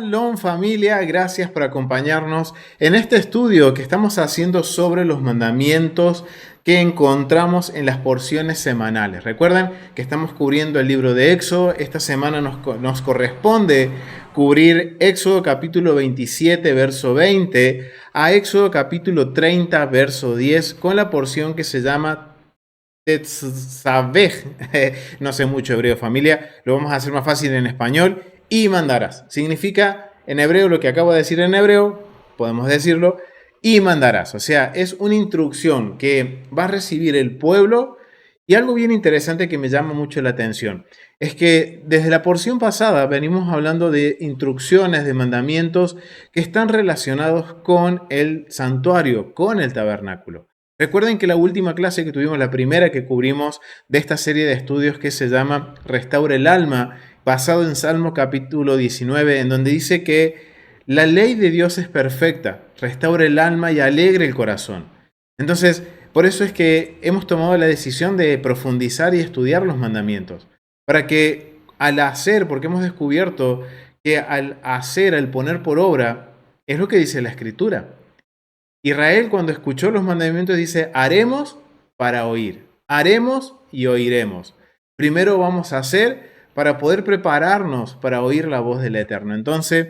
Shalom familia, gracias por acompañarnos en este estudio que estamos haciendo sobre los mandamientos que encontramos en las porciones semanales. Recuerden que estamos cubriendo el libro de Éxodo. Esta semana nos corresponde cubrir Éxodo capítulo 27, verso 20, a Éxodo capítulo 30, verso 10, con la porción que se llama Tetzaveh. No sé mucho hebreo, familia, lo vamos a hacer más fácil en español. Y mandarás. Significa en hebreo lo que acabo de decir en hebreo, podemos decirlo, y mandarás. O sea, es una instrucción que va a recibir el pueblo. Y algo bien interesante que me llama mucho la atención es que desde la porción pasada venimos hablando de instrucciones, de mandamientos que están relacionados con el santuario, con el tabernáculo. Recuerden que la última clase que tuvimos, la primera que cubrimos de esta serie de estudios que se llama Restaura el alma, basado en Salmo capítulo 19, en donde dice que la ley de Dios es perfecta, restaura el alma y alegra el corazón. Entonces, por eso es que hemos tomado la decisión de profundizar y estudiar los mandamientos, para que al hacer, porque hemos descubierto que al hacer, al poner por obra, es lo que dice la Escritura. Israel, cuando escuchó los mandamientos, dice: haremos para oír, haremos y oiremos. Primero vamos a hacer para poder prepararnos para oír la voz del Eterno. Entonces,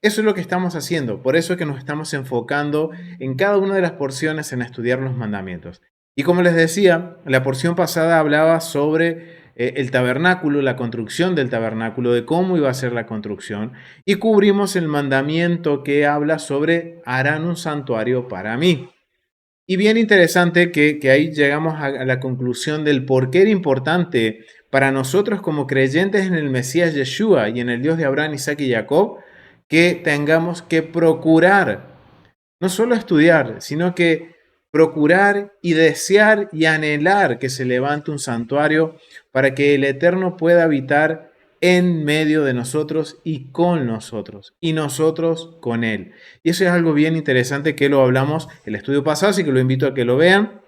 eso es lo que estamos haciendo. Por eso es que nos estamos enfocando en cada una de las porciones en estudiar los mandamientos. Y como les decía, la porción pasada hablaba sobre el tabernáculo, la construcción del tabernáculo, de cómo iba a ser la construcción, y cubrimos el mandamiento que habla sobre harán un santuario para mí. Y bien interesante que ahí llegamos a la conclusión del por qué era importante para nosotros como creyentes en el Mesías Yeshua y en el Dios de Abraham, Isaac y Jacob, que tengamos que procurar, no solo estudiar, sino que procurar y desear y anhelar que se levante un santuario para que el Eterno pueda habitar en medio de nosotros y con nosotros, y nosotros con Él. Y eso es algo bien interesante que lo hablamos el estudio pasado, así que lo invito a que lo vean.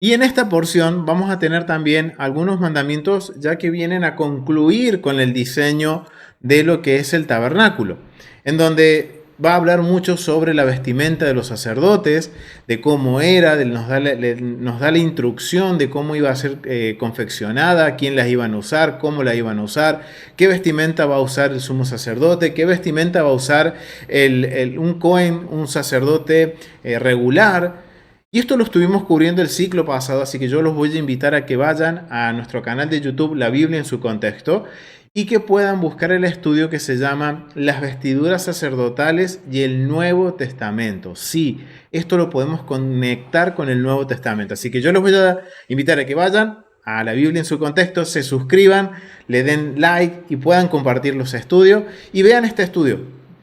Y en esta porción vamos a tener también algunos mandamientos ya que vienen a concluir con el diseño de lo que es el tabernáculo, en donde va a hablar mucho sobre la vestimenta de los sacerdotes, de cómo era, nos da la instrucción de cómo iba a ser confeccionada, quién las iban a usar, cómo la iban a usar, qué vestimenta va a usar el sumo sacerdote, qué vestimenta va a usar un Cohen, un sacerdote regular. Y esto lo estuvimos cubriendo el ciclo pasado, así que yo los voy a invitar a que vayan a nuestro canal de YouTube, La Biblia en su contexto, y que puedan buscar el estudio que se llama Las vestiduras sacerdotales y el Nuevo Testamento. Sí, esto lo podemos conectar con el Nuevo Testamento. Así que yo los voy a invitar a que vayan a La Biblia en su contexto, se suscriban, le den like y puedan compartir los estudios y vean este estudio,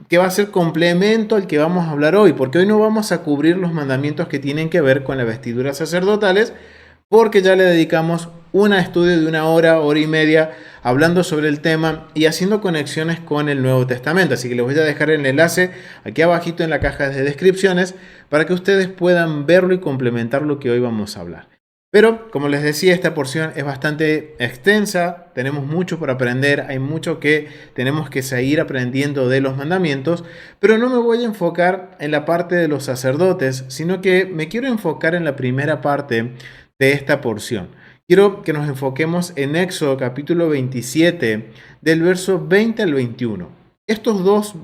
que va a ser complemento al que vamos a hablar hoy, porque hoy no vamos a cubrir los mandamientos que tienen que ver con las vestiduras sacerdotales, porque ya le dedicamos un estudio de 1 hora, hora y media, hablando sobre el tema y haciendo conexiones con el Nuevo Testamento. Así que les voy a dejar el enlace aquí abajito en la caja de descripciones para que ustedes puedan verlo y complementar lo que hoy vamos a hablar. Pero, como les decía, esta porción es bastante extensa, tenemos mucho por aprender, hay mucho que tenemos que seguir aprendiendo de los mandamientos, pero no me voy a enfocar en la parte de los sacerdotes, sino que me quiero enfocar en la primera parte de esta porción. Quiero que nos enfoquemos en Éxodo capítulo 27, del verso 20 al 21. Estos dos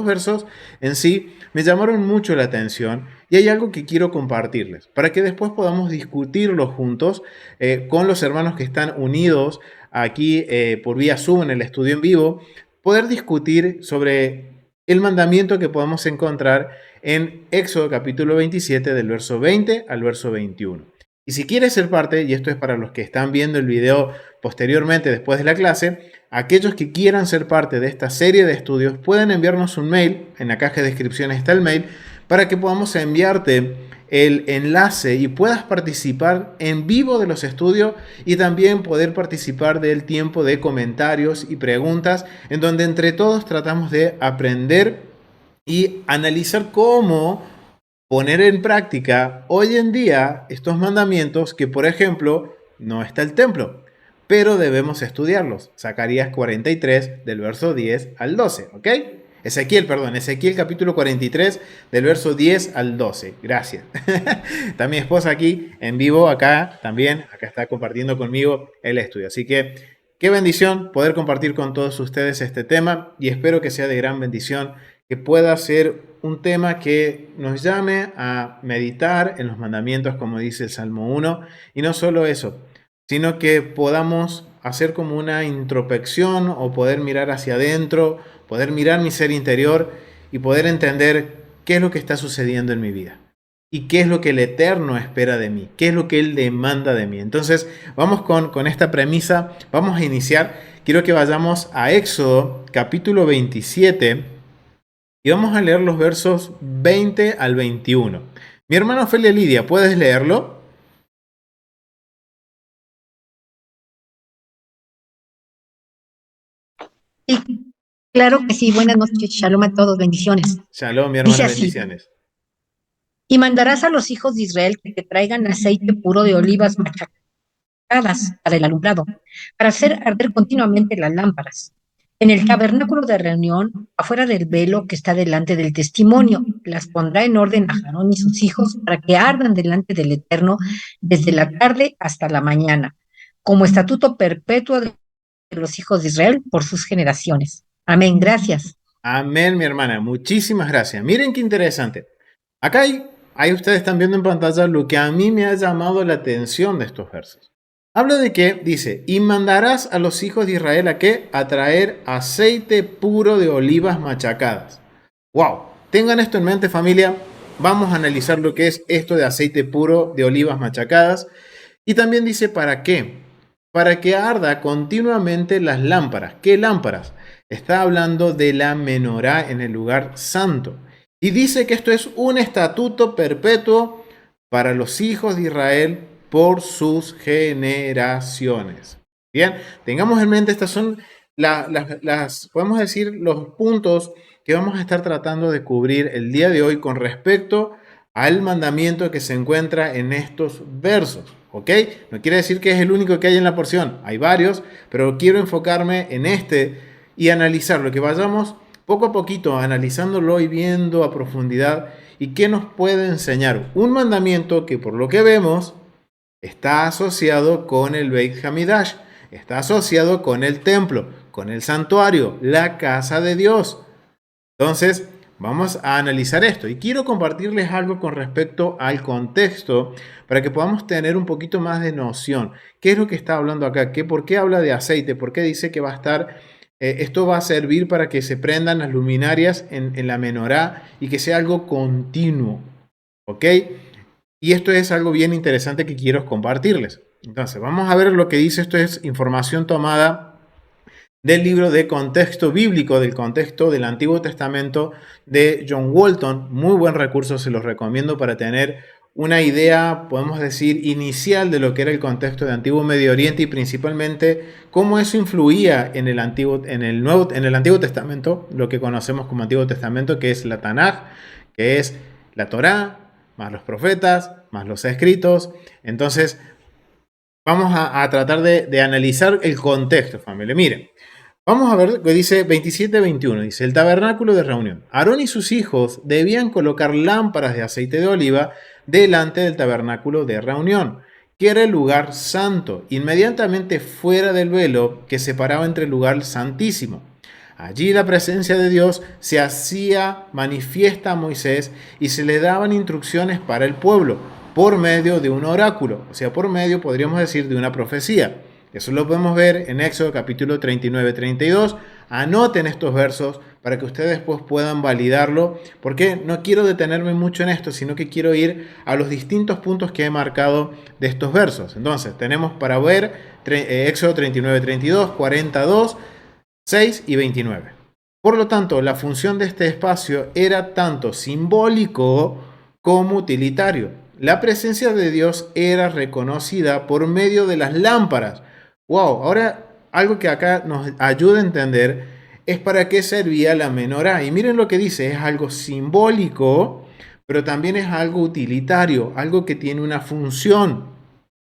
versos en sí me llamaron mucho la atención y hay algo que quiero compartirles para que después podamos discutirlo juntos con los hermanos que están unidos aquí por vía Zoom en el estudio en vivo, poder discutir sobre el mandamiento que podemos encontrar en Éxodo capítulo 27 del verso 20 al verso 21. Y si quieres ser parte, y esto es para los que están viendo el video posteriormente después de la clase, aquellos que quieran ser parte de esta serie de estudios pueden enviarnos un mail, en la caja de descripciones está el mail, para que podamos enviarte el enlace y puedas participar en vivo de los estudios y también poder participar del tiempo de comentarios y preguntas, en donde entre todos tratamos de aprender y analizar cómo poner en práctica hoy en día estos mandamientos que, por ejemplo, no está el templo. pero debemos estudiarlos. Zacarías 43, del verso 10 al 12, ¿ok? Ezequiel capítulo 43, del verso 10 al 12. Gracias. Está mi esposa aquí en vivo, acá está compartiendo conmigo el estudio. Así que qué bendición poder compartir con todos ustedes este tema y espero que sea de gran bendición, que pueda ser un tema que nos llame a meditar en los mandamientos, como dice el Salmo 1, y no solo eso, sino que podamos hacer como una introspección o poder mirar hacia adentro, poder mirar mi ser interior y poder entender qué es lo que está sucediendo en mi vida y qué es lo que el Eterno espera de mí, qué es lo que Él demanda de mí. Entonces, vamos con esta premisa, vamos a iniciar. Quiero que vayamos a Éxodo capítulo 27 y vamos a leer los versos 20 al 21. Mi hermano Ofelia Lidia, ¿puedes leerlo? Sí, claro que sí. Buenas noches, shalom a todos, bendiciones. Shalom, mi hermana, Dice así, bendiciones. y mandarás a los hijos de Israel que te traigan aceite puro de olivas machacadas para el alumbrado, para hacer arder continuamente las lámparas. En el tabernáculo de reunión, afuera del velo que está delante del testimonio, las pondrá en orden a Aarón y sus hijos para que ardan delante del Eterno desde la tarde hasta la mañana, como estatuto perpetuo de los hijos de Israel por sus generaciones. Amén. Gracias. Amén, mi hermana. Muchísimas gracias. Miren qué interesante. Acá ahí ustedes están viendo en pantalla lo que a mí me ha llamado la atención de estos versos. Habla de que dice, y mandarás a los hijos de Israel a qué? A traer aceite puro de olivas machacadas. ¡Wow! Tengan esto en mente, familia. Vamos a analizar lo que es esto de aceite puro de olivas machacadas. Y también dice, ¿para qué? Para que arda continuamente las lámparas. ¿Qué lámparas? Está hablando de la menorá en el lugar santo. Y dice que esto es un estatuto perpetuo para los hijos de Israel por sus generaciones. Bien, tengamos en mente, estas son podemos decir, los puntos que vamos a estar tratando de cubrir el día de hoy con respecto al mandamiento que se encuentra en estos versos. ¿Ok? No quiere decir que es el único que hay en la porción, hay varios, pero quiero enfocarme en este y analizarlo, que vayamos poco a poquito analizándolo y viendo a profundidad y qué nos puede enseñar un mandamiento que por lo que vemos está asociado con el Beit Hamidash, está asociado con el templo, con el santuario, la casa de Dios. Entonces, vamos a analizar esto y quiero compartirles algo con respecto al contexto para que podamos tener un poquito más de noción. ¿Qué es lo que está hablando acá? ¿Por qué habla de aceite? ¿Por qué dice que va a estar, esto va a servir para que se prendan las luminarias en la menorá y que sea algo continuo? ¿Ok? Y esto es algo bien interesante que quiero compartirles. Entonces, vamos a ver lo que dice. Esto es información tomada del libro de contexto bíblico, del contexto del Antiguo Testamento de John Walton. Muy buen recurso, se los recomiendo para tener una idea, podemos decir, inicial de lo que era el contexto de Antiguo Medio Oriente y principalmente cómo eso influía en el Antiguo Testamento, lo que conocemos como Antiguo Testamento, que es la Tanaj, que es la Torá, más los profetas, más los escritos. Entonces, vamos a tratar de analizar el contexto, familia. Miren, vamos a ver lo que dice 27-21. Dice, el tabernáculo de reunión. Aarón y sus hijos debían colocar lámparas de aceite de oliva delante del tabernáculo de reunión, que era el lugar santo, inmediatamente fuera del velo que separaba entre el lugar santísimo. Allí la presencia de Dios se hacía manifiesta a Moisés y se le daban instrucciones para el pueblo por medio de un oráculo, o sea, por medio, podríamos decir, de una profecía. Eso lo podemos ver en Éxodo capítulo 39-32. Anoten estos versos para que ustedes después puedan validarlo, porque no quiero detenerme mucho en esto, sino que quiero ir a los distintos puntos que he marcado de estos versos. Entonces, tenemos para ver Éxodo 39-32, 42, 6 y 29. Por lo tanto, la función de este espacio era tanto simbólico como utilitario. La presencia de Dios era reconocida por medio de las lámparas. Wow, ahora algo que acá nos ayuda a entender es para qué servía la menorá. Y miren lo que dice, es algo simbólico, pero también es algo utilitario, algo que tiene una función,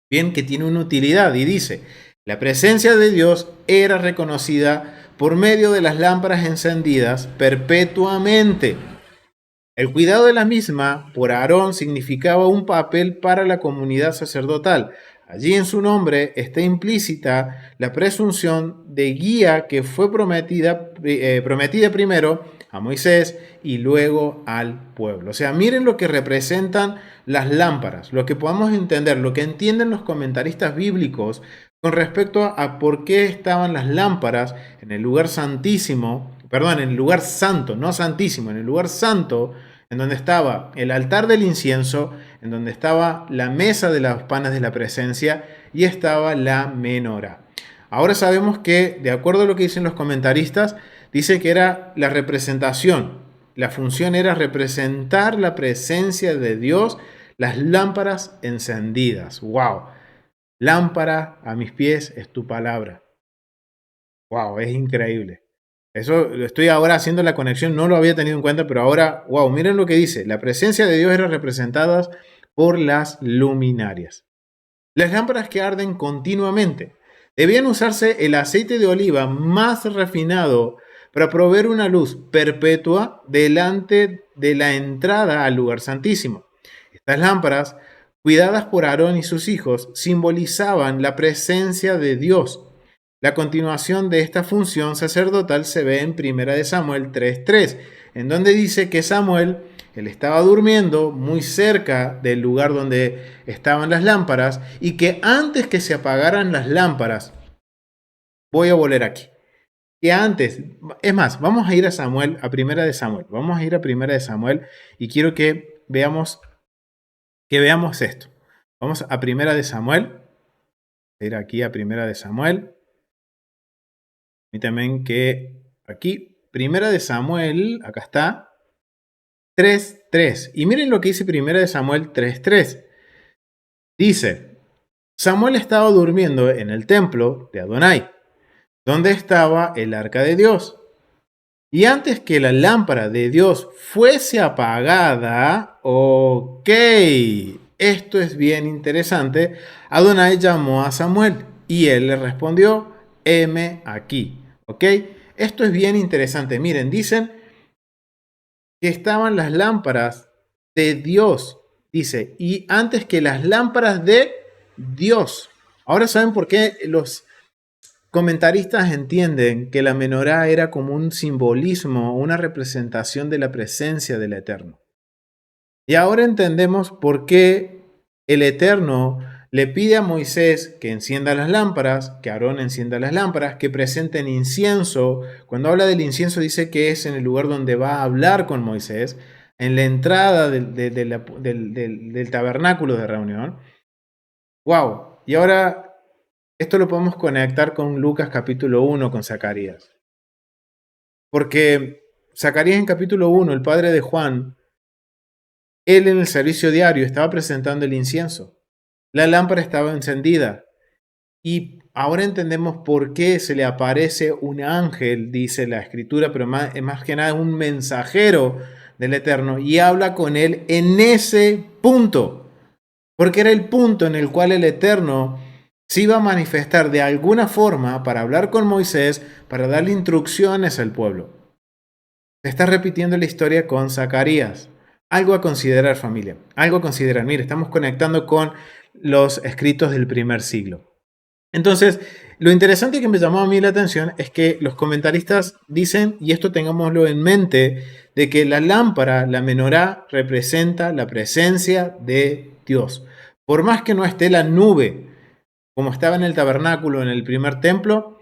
bien, que tiene una utilidad. Y dice, La presencia de Dios era reconocida por medio de las lámparas encendidas perpetuamente. El cuidado de la misma por Aarón significaba un papel para la comunidad sacerdotal. Allí en su nombre está implícita la presunción de guía que fue prometida primero a Moisés y luego al pueblo. O sea, miren lo que representan las lámparas, lo que podamos entender, lo que entienden los comentaristas bíblicos con respecto a por qué estaban las lámparas en el lugar santísimo, perdón, en el lugar santo, no santísimo, en el lugar santo, en donde estaba el altar del incienso, en donde estaba la mesa de los panes de la presencia y estaba la menorá. Ahora sabemos que, de acuerdo a lo que dicen los comentaristas, dice que era la representación. La función era representar la presencia de Dios, las lámparas encendidas. ¡Wow! Lámpara a mis pies es tu palabra. ¡Wow! Es increíble. Eso lo estoy ahora haciendo la conexión, no lo había tenido en cuenta, pero ahora, wow, miren lo que dice. La presencia de Dios era representada por las luminarias. Las lámparas que arden continuamente. Debían usarse el aceite de oliva más refinado para proveer una luz perpetua delante de la entrada al lugar santísimo. Estas lámparas, cuidadas por Aarón y sus hijos, simbolizaban la presencia de Dios. La continuación de esta función sacerdotal se ve en 1 Samuel 3:3, en donde dice que Samuel, él estaba durmiendo muy cerca del lugar donde estaban las lámparas y que antes que se apagaran las lámparas, voy a volver aquí. Que antes, es más, vamos a ir a Samuel, a 1 Vamos a ir a 1 y quiero que veamos esto. Vamos a 1 ir aquí a 1 Permítanme que aquí, 1 acá está, 3:3. Y miren lo que dice 1 3:3. Dice, Samuel estaba durmiendo en el templo de Adonai, donde estaba el arca de Dios. Y antes que la lámpara de Dios fuese apagada, ok, esto es bien interesante, Adonai llamó a Samuel y él le respondió, heme aquí. ¿Ok? Esto es bien interesante. Miren, dicen que estaban las lámparas de Dios, dice, y antes que las lámparas de Dios. Ahora saben por qué los comentaristas entienden que la menorá era como un simbolismo, una representación de la presencia del Eterno. Y ahora entendemos por qué el Eterno le pide a Moisés que encienda las lámparas, que Aarón encienda las lámparas, que presenten incienso. Cuando habla del incienso dice que es en el lugar donde va a hablar con Moisés, en la entrada del tabernáculo de reunión. ¡Wow! Y ahora esto lo podemos conectar con Lucas capítulo 1, con Zacarías. Porque Zacarías en capítulo 1, el padre de Juan, él en el servicio diario estaba presentando el incienso. La lámpara estaba encendida. Y ahora entendemos por qué se le aparece un ángel, dice la escritura, pero más que nada un mensajero del Eterno, y habla con él en ese punto. Porque era el punto en el cual el Eterno se iba a manifestar de alguna forma para hablar con Moisés, para darle instrucciones al pueblo. Se está repitiendo la historia con Zacarías. Algo a considerar, familia. Algo a considerar. Mire, estamos conectando con los escritos del primer siglo. Entonces, lo interesante que me llamó a mí la atención es que los comentaristas dicen, y esto tengámoslo en mente, de que la lámpara, la menorá, representa la presencia de Dios. Por más que no esté la nube, como estaba en el tabernáculo en el primer templo,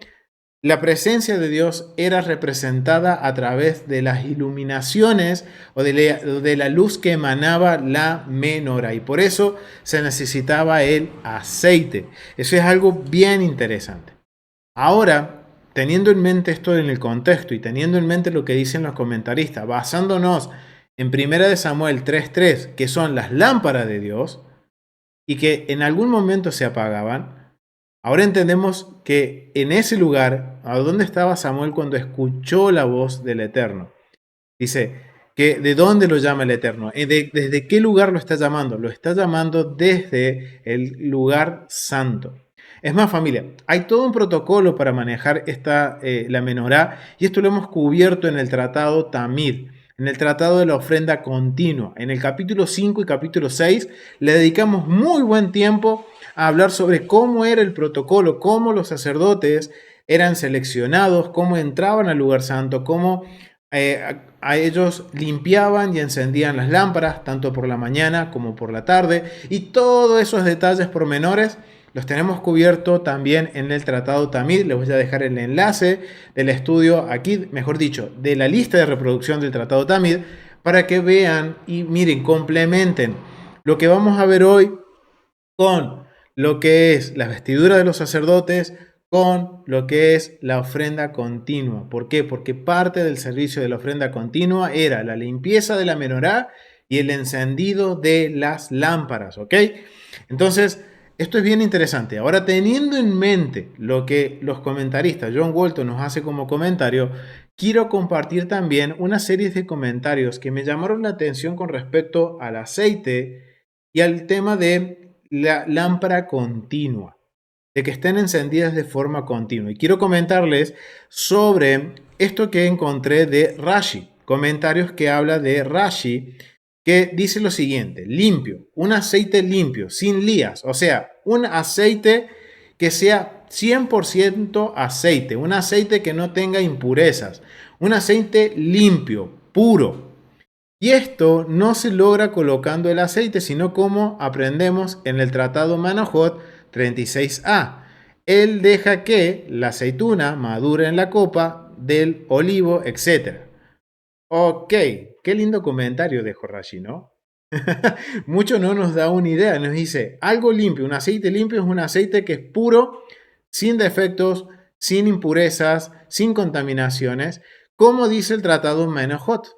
la presencia de Dios era representada a través de las iluminaciones o de la luz que emanaba la menorá. Y por eso se necesitaba el aceite. Eso es algo bien interesante. Ahora, teniendo en mente esto en el contexto y teniendo en mente lo que dicen los comentaristas, basándonos en 1 Samuel 3:3, que son las lámparas de Dios y que en algún momento se apagaban, ahora entendemos que en ese lugar, ¿a dónde estaba Samuel cuando escuchó la voz del Eterno? Dice que ¿de dónde lo llama el Eterno? ¿Desde qué lugar lo está llamando? Lo está llamando desde el lugar santo. Es más, familia, hay todo un protocolo para manejar la menorá, y esto lo hemos cubierto en el tratado Tamid, en el tratado de la ofrenda continua. En el capítulo 5 y capítulo 6 le dedicamos muy buen tiempo a hablar sobre cómo era el protocolo, cómo los sacerdotes eran seleccionados, cómo entraban al lugar santo, cómo a ellos limpiaban y encendían las lámparas, tanto por la mañana como por la tarde, y todos esos detalles pormenores los tenemos cubierto también en el tratado Tamid. Les voy a dejar el enlace del estudio aquí, mejor dicho, de la lista de reproducción del tratado Tamid, para que vean y miren, complementen lo que vamos a ver hoy con lo que es la vestidura de los sacerdotes, con lo que es la ofrenda continua. ¿Por qué? Porque parte del servicio de la ofrenda continua era la limpieza de la menorá y el encendido de las lámparas, ¿ok? Entonces, esto es bien interesante. Ahora, teniendo en mente lo que los comentaristas, John Walton nos hace como comentario, quiero compartir también una serie de comentarios que me llamaron la atención con respecto al aceite y al tema de la lámpara continua, de que estén encendidas de forma continua. Y quiero comentarles sobre esto que encontré de Rashi, comentarios que habla de Rashi, que dice lo siguiente: limpio, un aceite limpio, sin lías, o sea, un aceite que sea 100% aceite, un aceite que no tenga impurezas, un aceite limpio, puro. Y esto no se logra colocando el aceite, sino como aprendemos en el tratado Manahot 36a. Él deja que la aceituna madure en la copa del olivo, etc. Ok, qué lindo comentario de Rashi, ¿no? Mucho no nos da una idea, nos dice, algo limpio, un aceite limpio es un aceite que es puro, sin defectos, sin impurezas, sin contaminaciones, como dice el tratado Menahot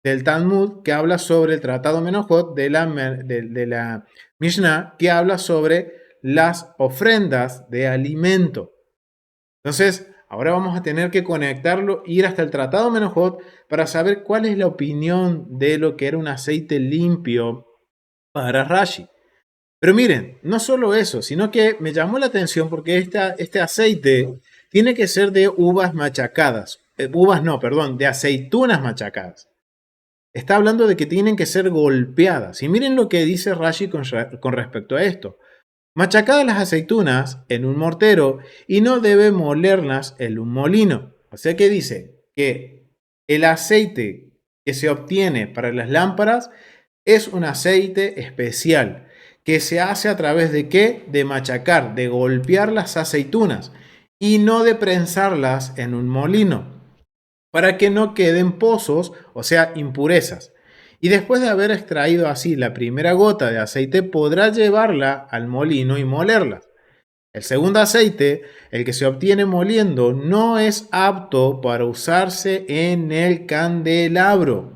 del Talmud, que habla sobre el tratado Menahot de la Mishnah, que habla sobre las ofrendas de alimento. Entonces, ahora vamos a tener que conectarlo, ir hasta el tratado Menahot para saber cuál es la opinión de lo que era un aceite limpio para Rashi. Pero miren, no solo eso, sino que me llamó la atención porque este aceite tiene que ser de uvas machacadas. De aceitunas machacadas. Está hablando de que tienen que ser golpeadas. Y miren lo que dice Rashi con respecto a esto. Machacadas las aceitunas en un mortero y no debe molerlas en un molino. O sea que dice que el aceite que se obtiene para las lámparas es un aceite especial que se hace a través de ¿qué? De machacar, de golpear las aceitunas y no de prensarlas en un molino, para que no queden pozos, o sea, impurezas. Y después de haber extraído así la primera gota de aceite, podrá llevarla al molino y molerla. El segundo aceite, el que se obtiene moliendo, no es apto para usarse en el candelabro,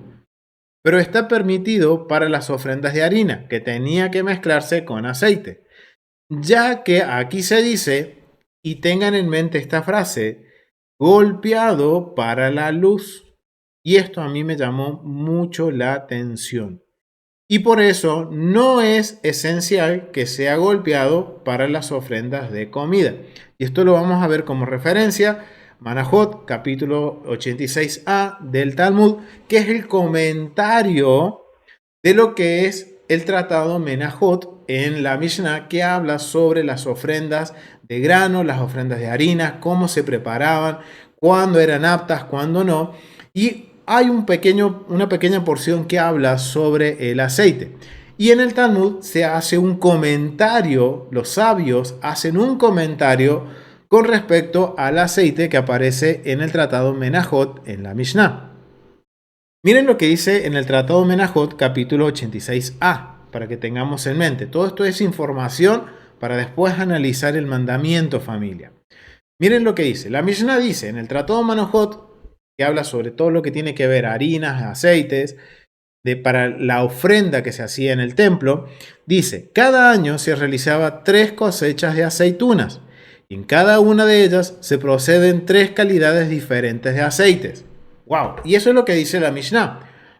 pero está permitido para las ofrendas de harina, que tenía que mezclarse con aceite. Ya que aquí se dice, y tengan en mente esta frase, golpeado para la luz. Y esto a mí me llamó mucho la atención. Y por eso no es esencial que sea golpeado para las ofrendas de comida. Y esto lo vamos a ver como referencia. Manahot, capítulo 86a del Talmud, que es el comentario de lo que es el tratado Menahot en la Mishnah, que habla sobre las ofrendas de grano, las ofrendas de harina, cómo se preparaban, cuándo eran aptas, cuándo no. Y hay una pequeña porción que habla sobre el aceite. Y en el Talmud se hace un comentario, los sabios hacen un comentario con respecto al aceite que aparece en el tratado Menahot en la Mishnah. Miren lo que dice en el tratado Menahot capítulo 86a, para que tengamos en mente. Todo esto es información para después analizar el mandamiento, familia. Miren lo que dice. La Mishnah dice en el tratado Menahot, que habla sobre todo lo que tiene que ver harinas, aceites, para la ofrenda que se hacía en el templo, dice, cada año se realizaba 3 cosechas de aceitunas, y en cada una de ellas se proceden 3 calidades diferentes de aceites. ¡Wow! Y eso es lo que dice la Mishnah.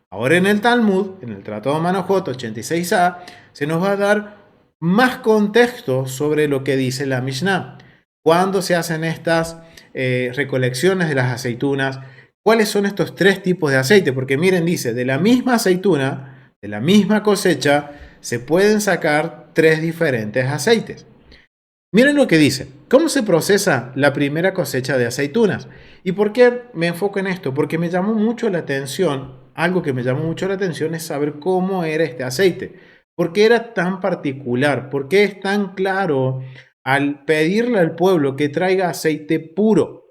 Ahora en el Talmud, en el tratado Manahot 86a, se nos va a dar más contexto sobre lo que dice la Mishnah. ¿Cuándo se hacen estas recolecciones de las aceitunas? ¿Cuáles son estos tres tipos de aceite? Porque miren, dice, de la misma aceituna, de la misma cosecha, se pueden sacar tres diferentes aceites. Miren lo que dice. ¿Cómo se procesa la primera cosecha de aceitunas? ¿Y por qué me enfoco en esto? Porque me llamó mucho la atención, algo que me llamó mucho la atención es saber cómo era este aceite. ¿Por qué era tan particular? ¿Por qué es tan claro al pedirle al pueblo que traiga aceite puro?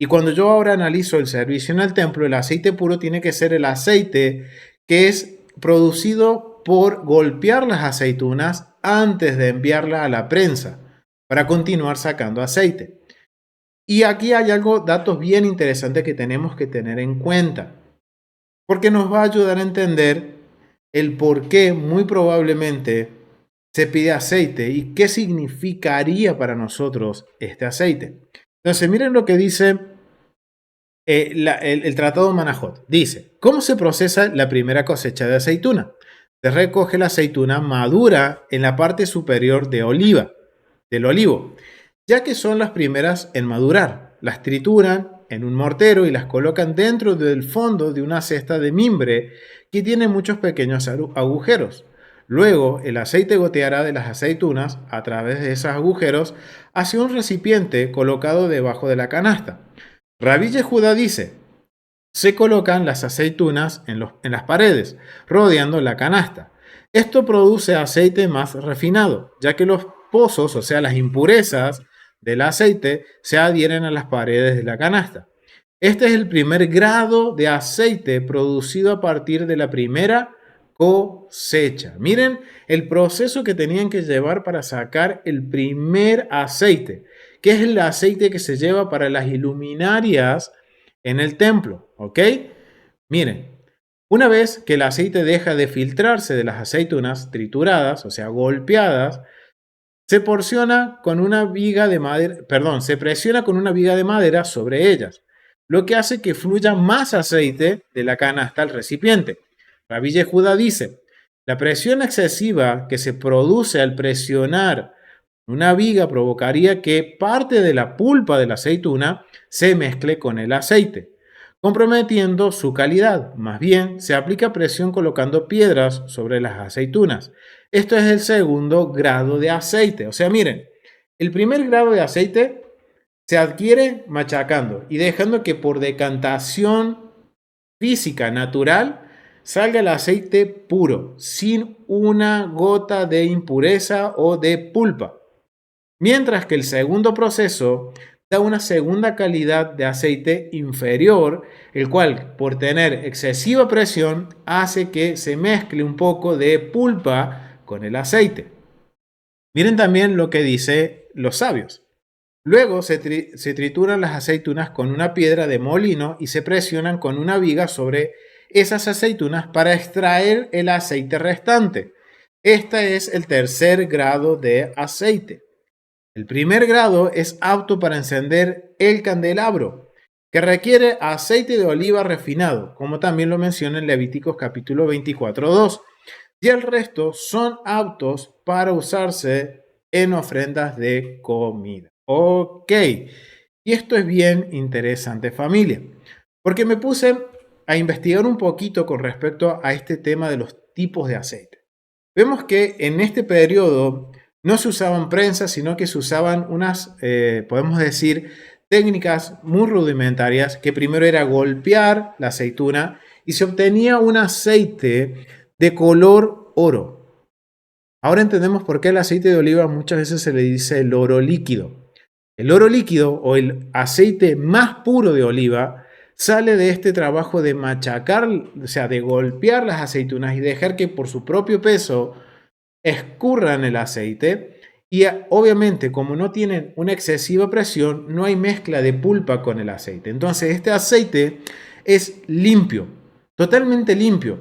Y cuando yo ahora analizo el servicio en el templo, el aceite puro tiene que ser el aceite que es producido por golpear las aceitunas antes de enviarla a la prensa para continuar sacando aceite. Y aquí hay datos bien interesantes que tenemos que tener en cuenta, porque nos va a ayudar a entender el por qué muy probablemente se pide aceite y qué significaría para nosotros este aceite. Entonces, miren lo que dice el Tratado Manajot. Dice, ¿cómo se procesa la primera cosecha de aceituna? Se recoge la aceituna madura en la parte superior del olivo, ya que son las primeras en madurar. Las trituran en un mortero y las colocan dentro del fondo de una cesta de mimbre que tiene muchos pequeños agujeros. Luego, el aceite goteará de las aceitunas a través de esos agujeros hacia un recipiente colocado debajo de la canasta. Rabí Yehuda dice, se colocan las aceitunas en las paredes, rodeando la canasta. Esto produce aceite más refinado, ya que los pozos, o sea, las impurezas del aceite, se adhieren a las paredes de la canasta. Este es el primer grado de aceite producido a partir de la primera cosecha. Miren el proceso que tenían que llevar para sacar el primer aceite, que es el aceite que se lleva para las iluminarias en el templo, ¿ok? Miren, una vez que el aceite deja de filtrarse de las aceitunas trituradas, o sea, golpeadas, se presiona con una viga de madera sobre ellas, lo que hace que fluya más aceite de la canasta al recipiente. Rabí Yehuda dice, la presión excesiva que se produce al presionar una viga provocaría que parte de la pulpa de la aceituna se mezcle con el aceite, comprometiendo su calidad. Más bien, se aplica presión colocando piedras sobre las aceitunas. Esto es el segundo grado de aceite. O sea, miren, el primer grado de aceite se adquiere machacando y dejando que por decantación física natural salga el aceite puro, sin una gota de impureza o de pulpa. Mientras que el segundo proceso da una segunda calidad de aceite inferior, el cual, por tener excesiva presión, hace que se mezcle un poco de pulpa con el aceite. Miren también lo que dice los sabios. Luego se trituran las aceitunas con una piedra de molino y se presionan con una viga sobre esas aceitunas para extraer el aceite restante. Este es el tercer grado de aceite. El primer grado es apto para encender el candelabro, que requiere aceite de oliva refinado, como también lo menciona en Levíticos capítulo 24:2, y el resto son aptos para usarse en ofrendas de comida. Ok, y esto es bien interesante, familia, porque me puse a investigar un poquito con respecto a este tema de los tipos de aceite. Vemos que en este periodo no se usaban prensas, sino que se usaban unas, podemos decir, técnicas muy rudimentarias, que primero era golpear la aceituna y se obtenía un aceite de color oro. Ahora entendemos por qué el aceite de oliva muchas veces se le dice el oro líquido. El oro líquido o el aceite más puro de oliva sale de este trabajo de machacar, o sea, de golpear las aceitunas y dejar que por su propio peso escurran el aceite y obviamente como no tienen una excesiva presión no hay mezcla de pulpa con el aceite. Entonces este aceite es limpio, totalmente limpio,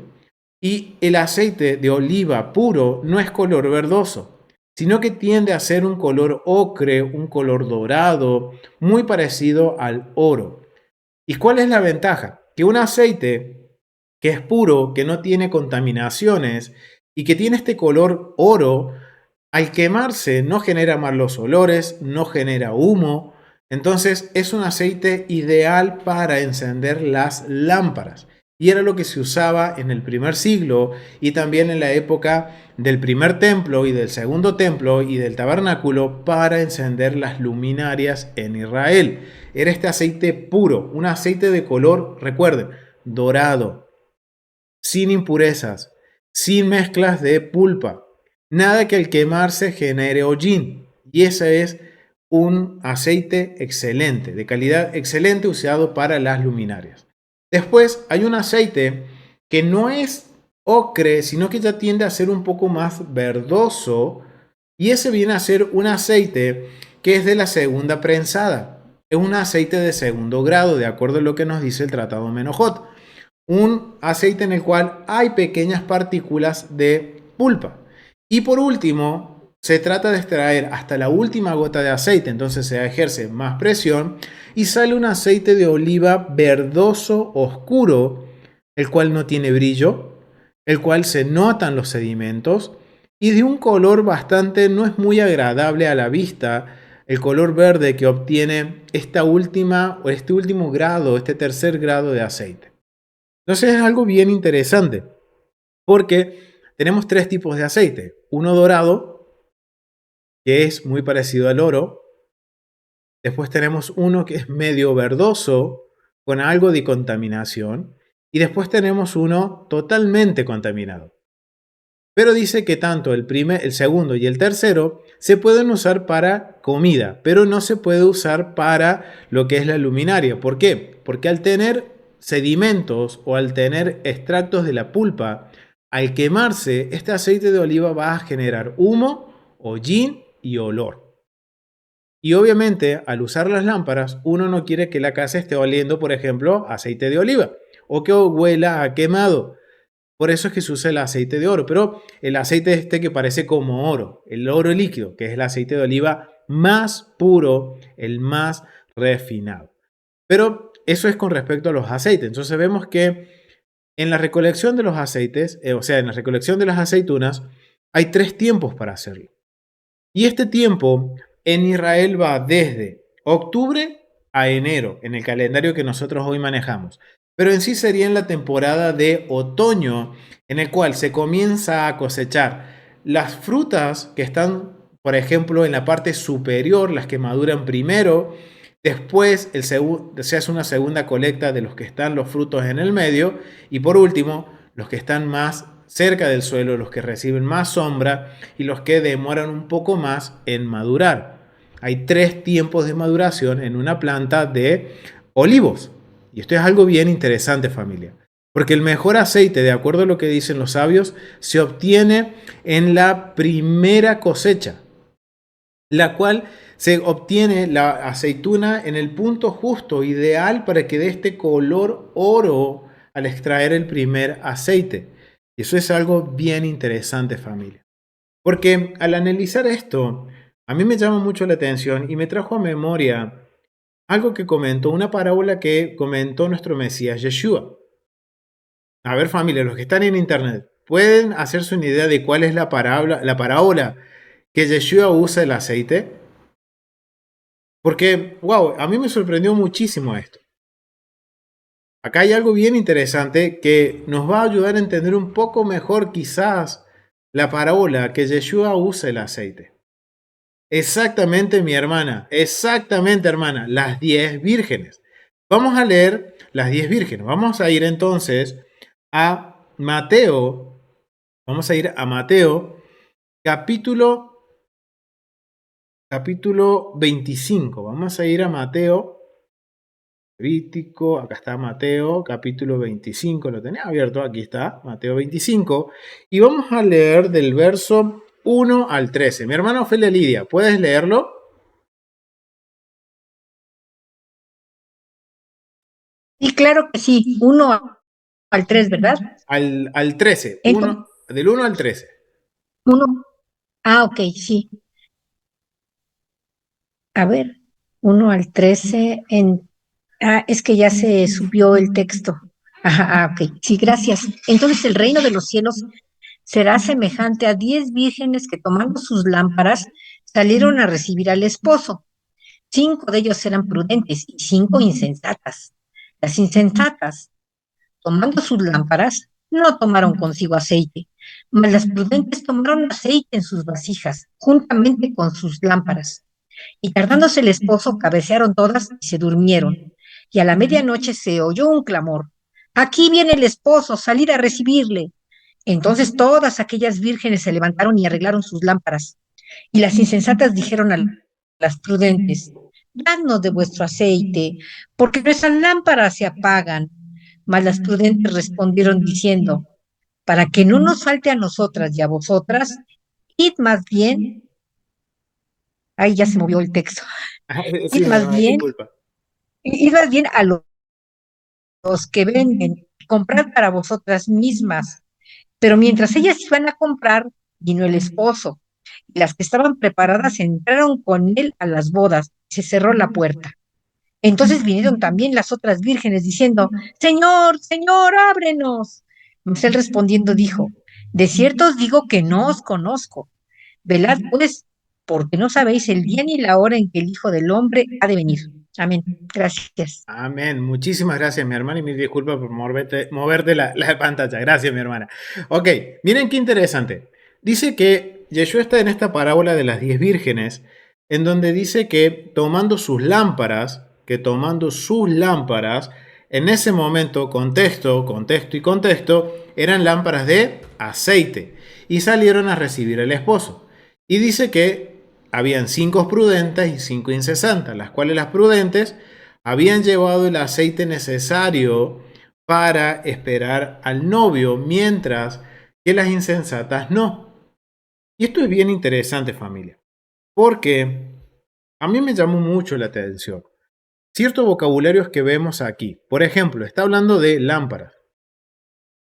y el aceite de oliva puro no es color verdoso, sino que tiende a ser un color ocre, un color dorado, muy parecido al oro. ¿Y cuál es la ventaja? Que un aceite que es puro, que no tiene contaminaciones y que tiene este color oro, Al quemarse no genera malos olores, no genera humo, entonces es un aceite ideal para encender las lámparas. Y era lo que se usaba en el primer siglo y también en la época del primer templo y del segundo templo y del tabernáculo para encender las luminarias en Israel. Era este aceite puro, un aceite de color, recuerden, dorado, sin impurezas, sin mezclas de pulpa, nada que al quemarse genere hollín. Y ese es un aceite excelente, de calidad excelente, usado para las luminarias. Después hay un aceite que no es ocre, sino que ya tiende a ser un poco más verdoso, y ese viene a ser un aceite que es de la segunda prensada. Es un aceite de segundo grado, de acuerdo a lo que nos dice el Tratado Menojot. Un aceite en el cual hay pequeñas partículas de pulpa. Y por último, se trata de extraer hasta la última gota de aceite, entonces se ejerce más presión y sale un aceite de oliva verdoso oscuro, el cual no tiene brillo, el cual se notan los sedimentos y de un color bastante, no es muy agradable a la vista, el color verde que obtiene esta última o este último grado, este tercer grado de aceite. Entonces es algo bien interesante, porque tenemos tres tipos de aceite. Uno dorado, que es muy parecido al oro. Después tenemos uno que es medio verdoso, con algo de contaminación. Y después tenemos uno totalmente contaminado. Pero dice que tanto el segundo y el tercero se pueden usar para comida, pero no se puede usar para lo que es la luminaria. ¿Por qué? Porque al tener sedimentos o al tener extractos de la pulpa, al quemarse, este aceite de oliva va a generar humo, hollín y olor. Y obviamente, al usar las lámparas, uno no quiere que la casa esté oliendo, por ejemplo, aceite de oliva o que huela a quemado. Por eso es que se usa el aceite de oro, pero el aceite este que parece como oro, el oro líquido, que es el aceite de oliva más puro, el más refinado. Pero eso es con respecto a los aceites. Entonces vemos que en la recolección de los aceites, o sea, en la recolección de las aceitunas, hay tres tiempos para hacerlo. Y este tiempo en Israel va desde octubre a enero, en el calendario que nosotros hoy manejamos. Pero en sí sería en la temporada de otoño, en el cual se comienza a cosechar las frutas que están, por ejemplo, en la parte superior, las que maduran primero. Después se hace una segunda colecta de los que están los frutos en el medio. Y por último, los que están más cerca del suelo, los que reciben más sombra y los que demoran un poco más en madurar. Hay tres tiempos de maduración en una planta de olivos. Y esto es algo bien interesante, familia. Porque el mejor aceite, de acuerdo a lo que dicen los sabios, se obtiene en la primera cosecha, la cual se obtiene la aceituna en el punto justo, ideal para que dé este color oro al extraer el primer aceite. Y eso es algo bien interesante, familia. Porque al analizar esto, a mí me llama mucho la atención y me trajo a memoria algo que comentó, una parábola que comentó nuestro Mesías Yeshua. A ver, familia, los que están en internet, ¿pueden hacerse una idea de cuál es la parábola que Yeshua usa el aceite? Porque, wow, a mí me sorprendió muchísimo esto. Acá hay algo bien interesante que nos va a ayudar a entender un poco mejor quizás la parábola que Yeshua usa el aceite. Exactamente, mi hermana, exactamente, hermana, las 10 vírgenes. Vamos a leer las 10 vírgenes. Vamos a ir entonces a Mateo. Vamos a ir a Mateo, capítulo 25. Vamos a ir a Mateo. Crítico, acá está Mateo, capítulo 25, lo tenía abierto, aquí está, Mateo 25, y vamos a leer del verso 1 al 13. Mi hermana Ofelia Lidia, ¿puedes leerlo? Y claro que sí, 1 al 3, ¿verdad? Al 13, Entonces, del 1 al 13. 1, ok, sí. A ver, 1 al 13 es que ya se subió el texto. Ajá, ok, sí, gracias. Entonces el reino de los cielos será semejante a 10 vírgenes que tomando sus lámparas salieron a recibir al esposo. 5 de ellos eran prudentes y 5 insensatas. Las insensatas, tomando sus lámparas, no tomaron consigo aceite, mas las prudentes tomaron aceite en sus vasijas, juntamente con sus lámparas. Y tardándose el esposo, cabecearon todas y se durmieron. Y a la medianoche se oyó un clamor: Aquí viene el esposo, salid a recibirle. Entonces todas aquellas vírgenes se levantaron y arreglaron sus lámparas. Y las insensatas dijeron a las prudentes: Dadnos de vuestro aceite, porque nuestras lámparas se apagan. Mas las prudentes respondieron diciendo: Para que no nos falte a nosotras y a vosotras, id más bien, ahí ya se movió el texto, Sí, id mi más hermana, bien, disculpa. id más bien a los que venden, comprad para vosotras mismas. Pero mientras ellas iban a comprar, vino el esposo, y las que estaban preparadas entraron con él a las bodas, y se cerró la puerta. Entonces vinieron también las otras vírgenes diciendo: Señor, Señor, ábrenos. Mas él respondiendo dijo: De cierto os digo que no os conozco. Velad pues, porque no sabéis el día ni la hora en que el Hijo del Hombre ha de venir. Amén. Gracias. Amén. Muchísimas gracias, mi hermana, y mil disculpas por moverte la pantalla. Gracias, mi hermana. Ok, miren qué interesante. Dice que Yeshua está en esta parábola de las 10 vírgenes, en donde dice que tomando sus lámparas, en ese momento, contexto y contexto, eran lámparas de aceite y salieron a recibir al esposo. Y dice que habían 5 prudentes y 5 incesantes, las cuales las prudentes habían llevado el aceite necesario para esperar al novio, mientras que las insensatas no. Y esto es bien interesante, familia, porque a mí me llamó mucho la atención ciertos vocabularios que vemos aquí. Por ejemplo, está hablando de lámparas,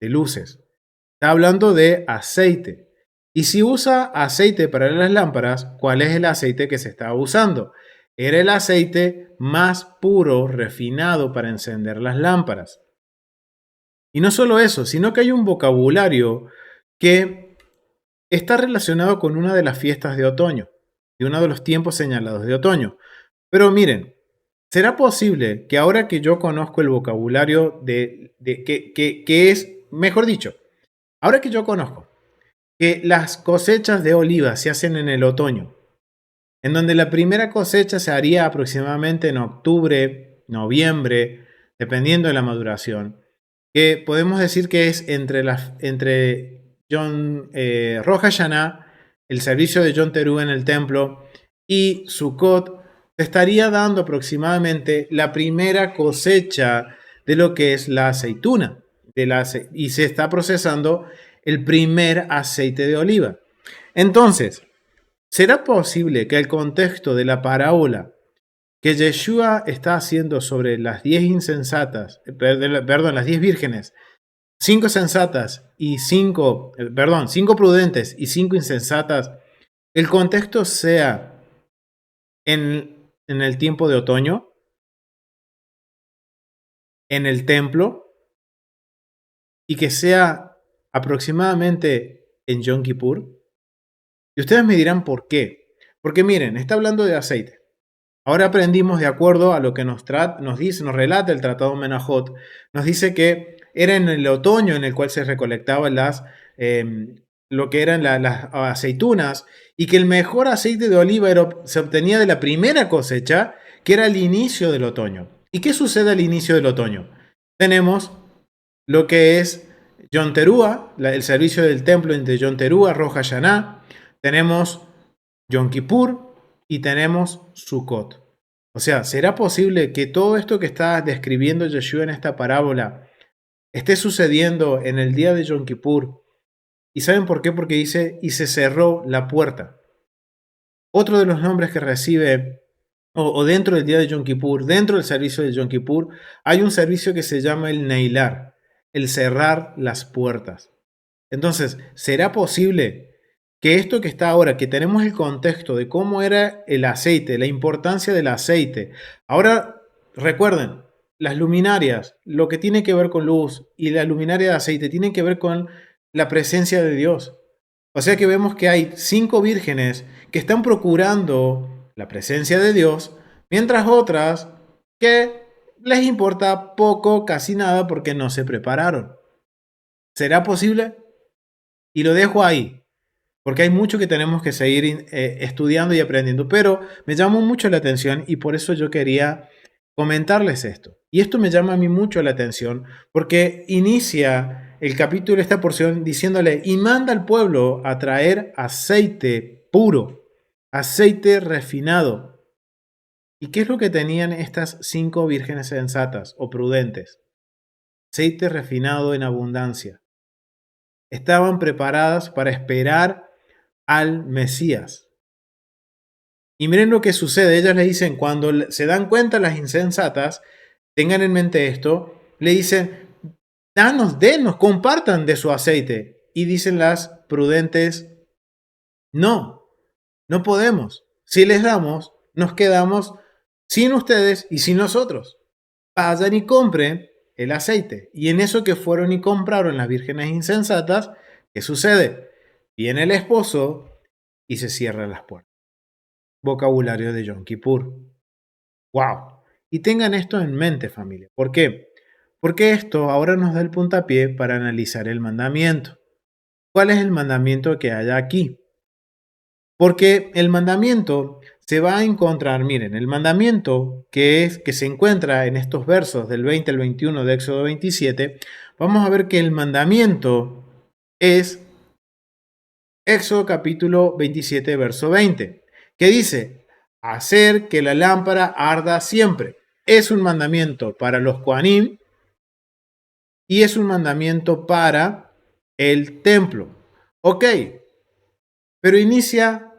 de luces, está hablando de aceite. Y si usa aceite para las lámparas, ¿cuál es el aceite que se estaba usando? Era el aceite más puro, refinado para encender las lámparas. Y no solo eso, sino que hay un vocabulario que está relacionado con una de las fiestas de otoño, de uno de los tiempos señalados de otoño. Pero miren, ¿será posible que ahora que yo conozco el vocabulario que es, mejor dicho, ahora que yo conozco que las cosechas de oliva se hacen en el otoño, en donde la primera cosecha se haría aproximadamente en octubre, noviembre, dependiendo de la maduración, que podemos decir que es entre Rosh Hashanah, el servicio de Yom Teruah en el templo, y Sukkot, se estaría dando aproximadamente la primera cosecha de lo que es la aceituna, y se está procesando el primer aceite de oliva. Entonces, ¿será posible que el contexto de la parábola que Yeshua está haciendo sobre las 10 insensatas, perdón, las 10 vírgenes, 5 sensatas y 5, 5 prudentes y 5 insensatas, el contexto sea en el tiempo de otoño, en el templo, y que sea aproximadamente en Yom Kippur? Y ustedes me dirán por qué. Porque miren, está hablando de aceite. Ahora aprendimos, de acuerdo a lo que nos relata el Tratado Menajot, nos dice que era en el otoño en el cual se recolectaban lo que eran las aceitunas, y que el mejor aceite de oliva se obtenía de la primera cosecha, que era el inicio del otoño. ¿Y qué sucede al inicio del otoño? Tenemos lo que es Yom Teruah, el servicio del templo entre Yom Teruah, Rosh Hashanah, tenemos Yom Kippur y tenemos Sukkot. O sea, ¿será posible que todo esto que está describiendo Yeshua en esta parábola esté sucediendo en el día de Yom Kippur? ¿Y saben por qué? Porque dice, y se cerró la puerta. Otro de los nombres que recibe, o dentro del día de Yom Kippur, dentro del servicio de Yom Kippur, hay un servicio que se llama el Neilar, el cerrar las puertas. Entonces, ¿será posible que esto que está ahora, que tenemos el contexto de cómo era el aceite, la importancia del aceite? Ahora, recuerden, las luminarias, lo que tiene que ver con luz y la luminaria de aceite, tienen que ver con la presencia de Dios. O sea que vemos que hay 5 vírgenes que están procurando la presencia de Dios, mientras otras que les importa poco, casi nada, porque no se prepararon. ¿Será posible? Y lo dejo ahí, porque hay mucho que tenemos que seguir estudiando y aprendiendo, pero me llamó mucho la atención y por eso yo quería comentarles esto. Y esto me llama a mí mucho la atención porque inicia el capítulo, esta porción, diciéndole, y manda al pueblo a traer aceite puro, aceite refinado. ¿Y qué es lo que tenían estas 5 vírgenes sensatas o prudentes? Aceite refinado en abundancia. Estaban preparadas para esperar al Mesías. Y miren lo que sucede. Ellas le dicen, cuando se dan cuenta las insensatas, tengan en mente esto, le dicen, denos, compartan de su aceite. Y dicen las prudentes, no, no podemos. Si les damos, nos quedamos sin ustedes y sin nosotros. Vayan y compren el aceite. Y en eso que fueron y compraron las vírgenes insensatas, ¿qué sucede? Viene el esposo y se cierran las puertas. Vocabulario de Yom Kippur. ¡Wow! Y tengan esto en mente, familia. ¿Por qué? Porque esto ahora nos da el puntapié para analizar el mandamiento. ¿Cuál es el mandamiento que hay aquí? Porque el mandamiento se va a encontrar, miren, el mandamiento que se encuentra en estos versos del 20 al 21 de Éxodo 27, vamos a ver que el mandamiento es Éxodo capítulo 27, verso 20, que dice, hacer que la lámpara arda siempre. Es un mandamiento para los Kohanim y es un mandamiento para el templo. Ok, pero inicia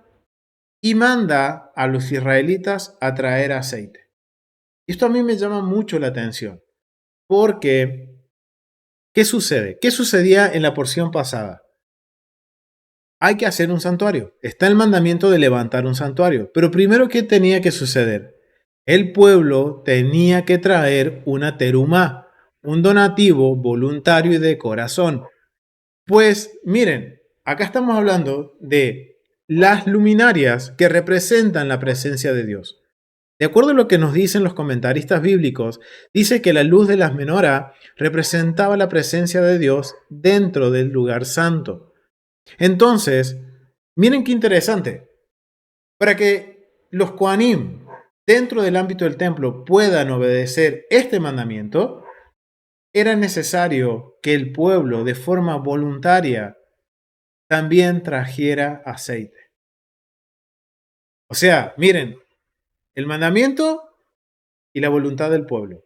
y manda a los israelitas a traer aceite. Y esto a mí me llama mucho la atención, porque ¿qué sucede? ¿Qué sucedía en la porción pasada? Hay que hacer un santuario. Está el mandamiento de levantar un santuario. Pero primero, ¿qué tenía que suceder? El pueblo tenía que traer una terumá, un donativo voluntario y de corazón. Pues miren, acá estamos hablando de las luminarias que representan la presencia de Dios. De acuerdo a lo que nos dicen los comentaristas bíblicos, dice que la luz de las menorá representaba la presencia de Dios dentro del lugar santo. Entonces, miren qué interesante. Para que los Kohanim dentro del ámbito del templo puedan obedecer este mandamiento, era necesario que el pueblo de forma voluntaria también trajera aceite. O sea, miren, el mandamiento y la voluntad del pueblo.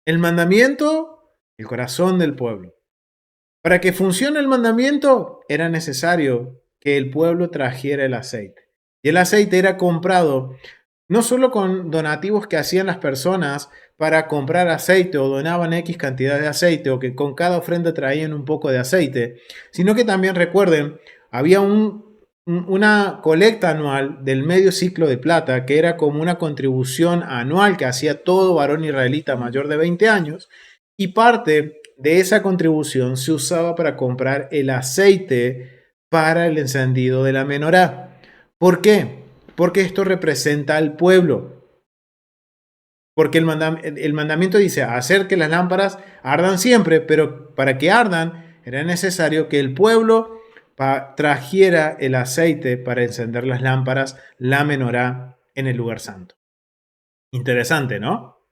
El mandamiento, el corazón del pueblo. Para que funcione el mandamiento, era necesario que el pueblo trajera el aceite. Y el aceite era comprado no solo con donativos que hacían las personas para comprar aceite o donaban X cantidad de aceite o que con cada ofrenda traían un poco de aceite, sino que también recuerden, había una colecta anual del medio ciclo de plata que era como una contribución anual que hacía todo varón israelita mayor de 20 años y parte de esa contribución se usaba para comprar el aceite para el encendido de la menorá. ¿Por qué? Porque esto representa al pueblo. Porque el mandamiento dice hacer que las lámparas ardan siempre, pero para que ardan era necesario que el pueblo trajera el aceite para encender las lámparas, la menorá, en el lugar santo. Interesante, ¿no?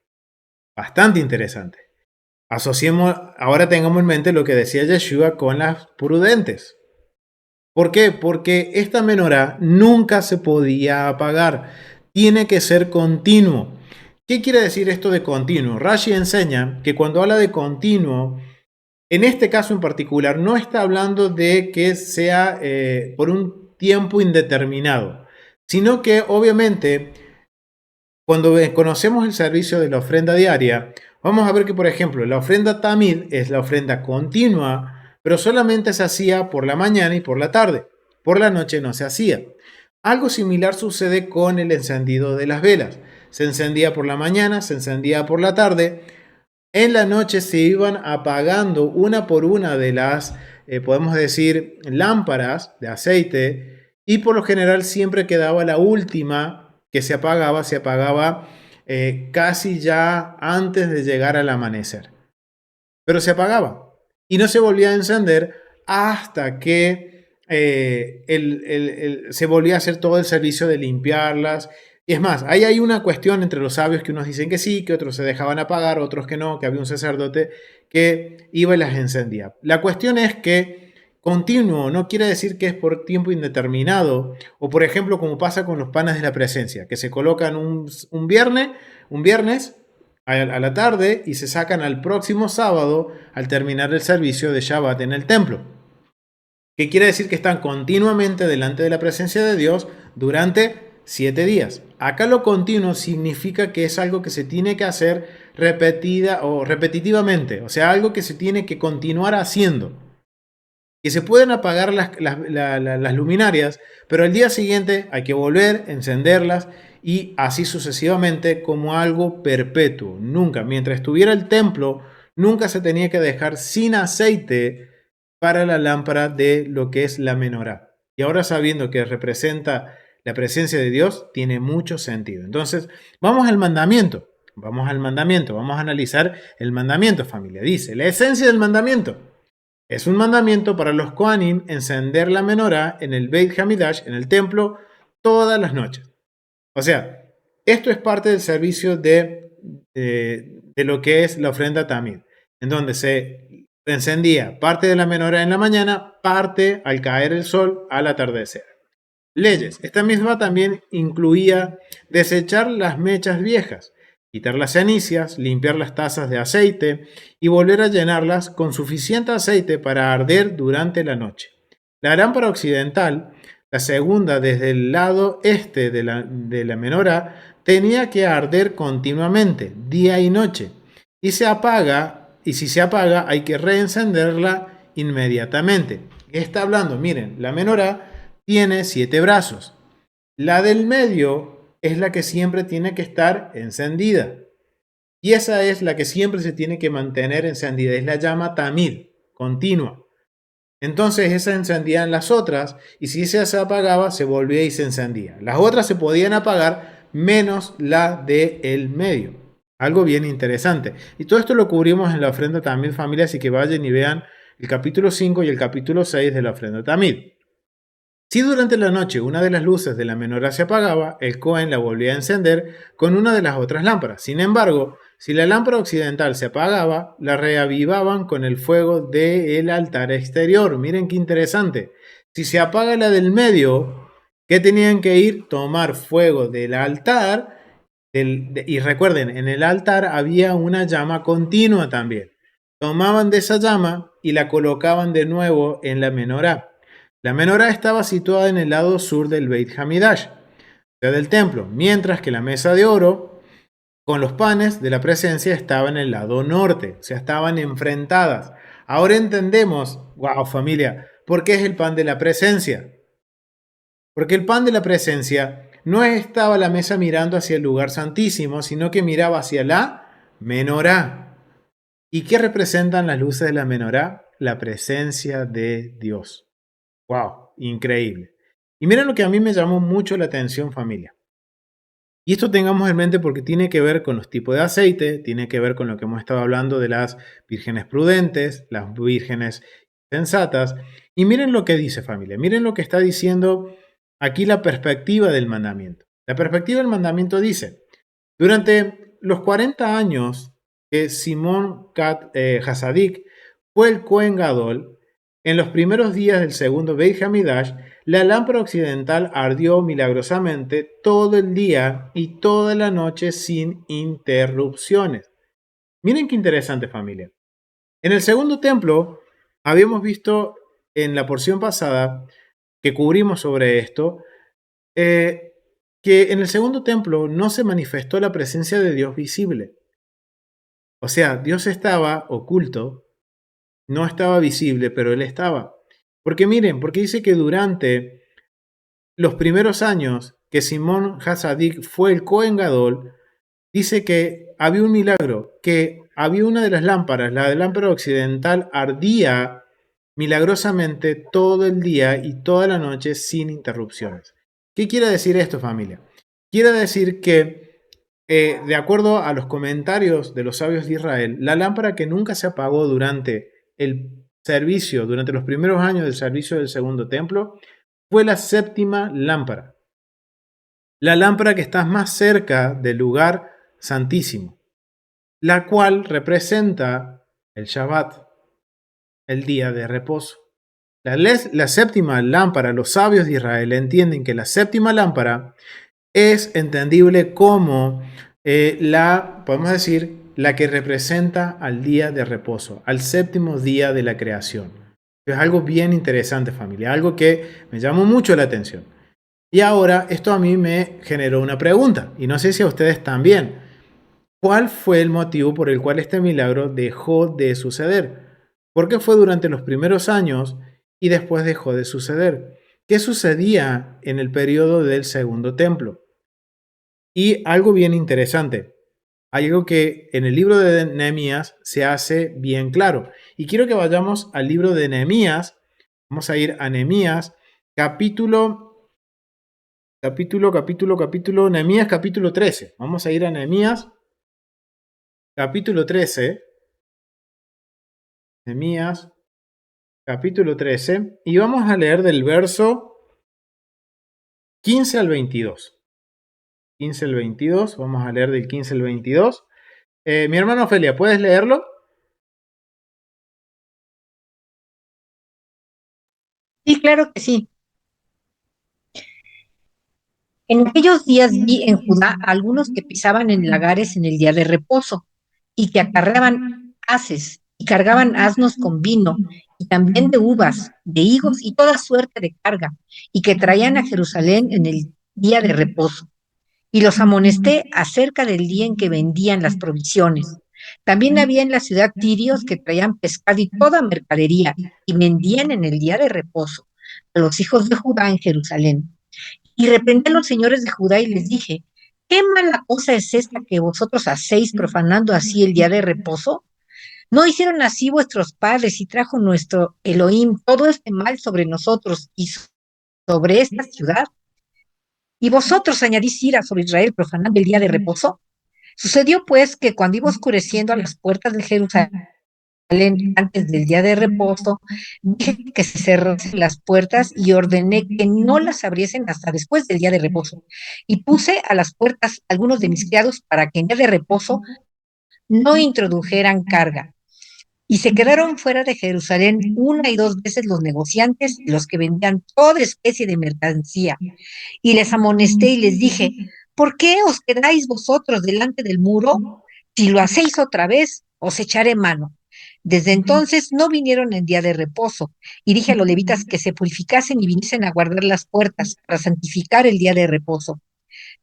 Bastante interesante. Asociemos, ahora tengamos en mente lo que decía Yeshua con las prudentes. ¿Por qué? Porque esta menorá nunca se podía apagar. Tiene que ser continuo. ¿Qué quiere decir esto de continuo? Rashi enseña que cuando habla de continuo, en este caso en particular, no está hablando de que sea por un tiempo indeterminado, sino que obviamente cuando conocemos el servicio de la ofrenda diaria, vamos a ver que, por ejemplo, la ofrenda Tamid es la ofrenda continua, pero solamente se hacía por la mañana y por la tarde. Por la noche no se hacía. Algo similar sucede con el encendido de las velas. Se encendía por la mañana, se encendía por la tarde. En la noche se iban apagando una por una de las podemos decir, lámparas de aceite y por lo general siempre quedaba la última que se apagaba casi ya antes de llegar al amanecer. Pero se apagaba y no se volvía a encender hasta que se volvía a hacer todo el servicio de limpiarlas. Y es más, ahí hay una cuestión entre los sabios que unos dicen que sí, que otros se dejaban apagar, otros que no, que había un sacerdote que iba y las encendía. La cuestión es que continuo no quiere decir que es por tiempo indeterminado, o por ejemplo como pasa con los panes de la presencia, que se colocan un viernes a la tarde y se sacan al próximo sábado al terminar el servicio de Shabbat en el templo. ¿Qué quiere decir? Que están continuamente delante de la presencia de Dios durante 7 días. Acá lo continuo significa que es algo que se tiene que hacer repetida o repetitivamente, o sea, algo que se tiene que continuar haciendo. Que se pueden apagar las luminarias, pero al día siguiente hay que volver a encenderlas y así sucesivamente como algo perpetuo. Nunca, mientras estuviera el templo, nunca se tenía que dejar sin aceite para la lámpara de lo que es la menorá. Y ahora sabiendo que representa la presencia de Dios, tiene mucho sentido. Entonces, vamos al mandamiento. Vamos a analizar el mandamiento, familia. Dice, la esencia del mandamiento. Es un mandamiento para los Kohanim encender la menorá en el Beit Hamidash, en el templo, todas las noches. O sea, esto es parte del servicio de lo que es la ofrenda Tamid, en donde se encendía parte de la menorá en la mañana, parte al caer el sol al atardecer. Leyes. Esta misma también incluía desechar las mechas viejas, quitar las cenizas, limpiar las tazas de aceite y volver a llenarlas con suficiente aceite para arder durante la noche. La lámpara occidental, la segunda desde el lado este de la menorá, tenía que arder continuamente, día y noche, y si se apaga hay que reencenderla inmediatamente. ¿Qué está hablando? Miren, la menorá tiene 7 brazos. La del medio es la que siempre tiene que estar encendida. Y esa es la que siempre se tiene que mantener encendida. Es la llama tamid, continua. Entonces esa encendían las otras y si esa se apagaba se volvía y se encendía. Las otras se podían apagar menos la del medio. Algo bien interesante. Y todo esto lo cubrimos en la ofrenda tamid, familia, así que vayan y vean el capítulo 5 y el capítulo 6 de la ofrenda tamid. Si durante la noche una de las luces de la menorá se apagaba, el Cohen la volvía a encender con una de las otras lámparas. Sin embargo, si la lámpara occidental se apagaba, la reavivaban con el fuego del altar exterior. Miren qué interesante. Si se apaga la del medio, ¿qué tenían que ir? Tomar fuego del altar. Y recuerden, en el altar había una llama continua también. Tomaban de esa llama y la colocaban de nuevo en la menorá. La menorá estaba situada en el lado sur del Beit Hamidash, o sea, del templo, mientras que la mesa de oro con los panes de la presencia estaba en el lado norte, o sea, estaban enfrentadas. Ahora entendemos, wow, familia, ¿por qué es el pan de la presencia? Porque el pan de la presencia no estaba la mesa mirando hacia el lugar santísimo, sino que miraba hacia la menorá. ¿Y qué representan las luces de la menorá? La presencia de Dios. ¡Wow! Increíble. Y miren lo que a mí me llamó mucho la atención, familia. Y esto tengamos en mente porque tiene que ver con los tipos de aceite, tiene que ver con lo que hemos estado hablando de las vírgenes prudentes, las vírgenes sensatas. Y miren lo que dice, familia. Miren lo que está diciendo aquí la perspectiva del mandamiento. La perspectiva del mandamiento dice, durante los 40 años que Simón Hasadik fue el Cohen Gadol, en los primeros días del segundo Beit Hamidash, la lámpara occidental ardió milagrosamente todo el día y toda la noche sin interrupciones. Miren qué interesante, familia. En el segundo templo, habíamos visto en la porción pasada que cubrimos sobre esto, que en el segundo templo no se manifestó la presencia de Dios visible. O sea, Dios estaba oculto, no estaba visible, pero Él estaba. Porque miren, porque dice que durante los primeros años que Simón Hasadik fue el Cohen Gadol, dice que había un milagro, que había una de las lámparas, la lámpara occidental, ardía milagrosamente todo el día y toda la noche sin interrupciones. ¿Qué quiere decir esto, familia? Quiere decir que, de acuerdo a los comentarios de los sabios de Israel, la lámpara que nunca se apagó durante el servicio, durante los primeros años del servicio del segundo templo, fue la séptima lámpara. La lámpara que está más cerca del lugar santísimo, la cual representa el Shabbat, el día de reposo. La séptima lámpara, los sabios de Israel entienden que la séptima lámpara es entendible como podemos decir, la que representa al día de reposo, al séptimo día de la creación. Es algo bien interesante, familia, algo que me llamó mucho la atención. Y ahora esto a mí me generó una pregunta, y no sé si a ustedes también. ¿Cuál fue el motivo por el cual este milagro dejó de suceder? ¿Por qué fue durante los primeros años y después dejó de suceder? ¿Qué sucedía en el periodo del segundo templo? Y algo bien interesante, hay algo que en el libro de Nehemías se hace bien claro. Y quiero que vayamos al libro de Nehemías. Vamos a ir a Nehemías, Nehemías capítulo 13. Vamos a ir a Nehemías capítulo 13. Nehemías capítulo 13. Y vamos a leer del verso 15 al 22. 15 al 22. Vamos a leer del 15 al 22. Mi hermano Ofelia, ¿puedes leerlo? Sí, claro que sí. En aquellos días vi en Judá a algunos que pisaban en lagares en el día de reposo y que acarreaban haces y cargaban asnos con vino y también de uvas, de higos y toda suerte de carga y que traían a Jerusalén en el día de reposo. Y los amonesté acerca del día en que vendían las provisiones. También había en la ciudad tirios que traían pescado y toda mercadería y vendían en el día de reposo a los hijos de Judá en Jerusalén. Y reprendí a los señores de Judá y les dije, ¿qué mala cosa es esta que vosotros hacéis profanando así el día de reposo? ¿No hicieron así vuestros padres y trajo nuestro Elohim todo este mal sobre nosotros y sobre esta ciudad? ¿Y vosotros añadís ira sobre Israel profanando el día de reposo? Sucedió pues que cuando iba oscureciendo a las puertas de Jerusalén antes del día de reposo, dije que se cerrasen las puertas y ordené que no las abriesen hasta después del día de reposo. Y puse a las puertas algunos de mis criados para que en día de reposo no introdujeran carga. Y se quedaron fuera de Jerusalén una y dos veces los negociantes y los que vendían toda especie de mercancía. Y les amonesté y les dije, ¿por qué os quedáis vosotros delante del muro? Si lo hacéis otra vez, os echaré mano. Desde entonces no vinieron en día de reposo, y dije a los levitas que se purificasen y viniesen a guardar las puertas para santificar el día de reposo.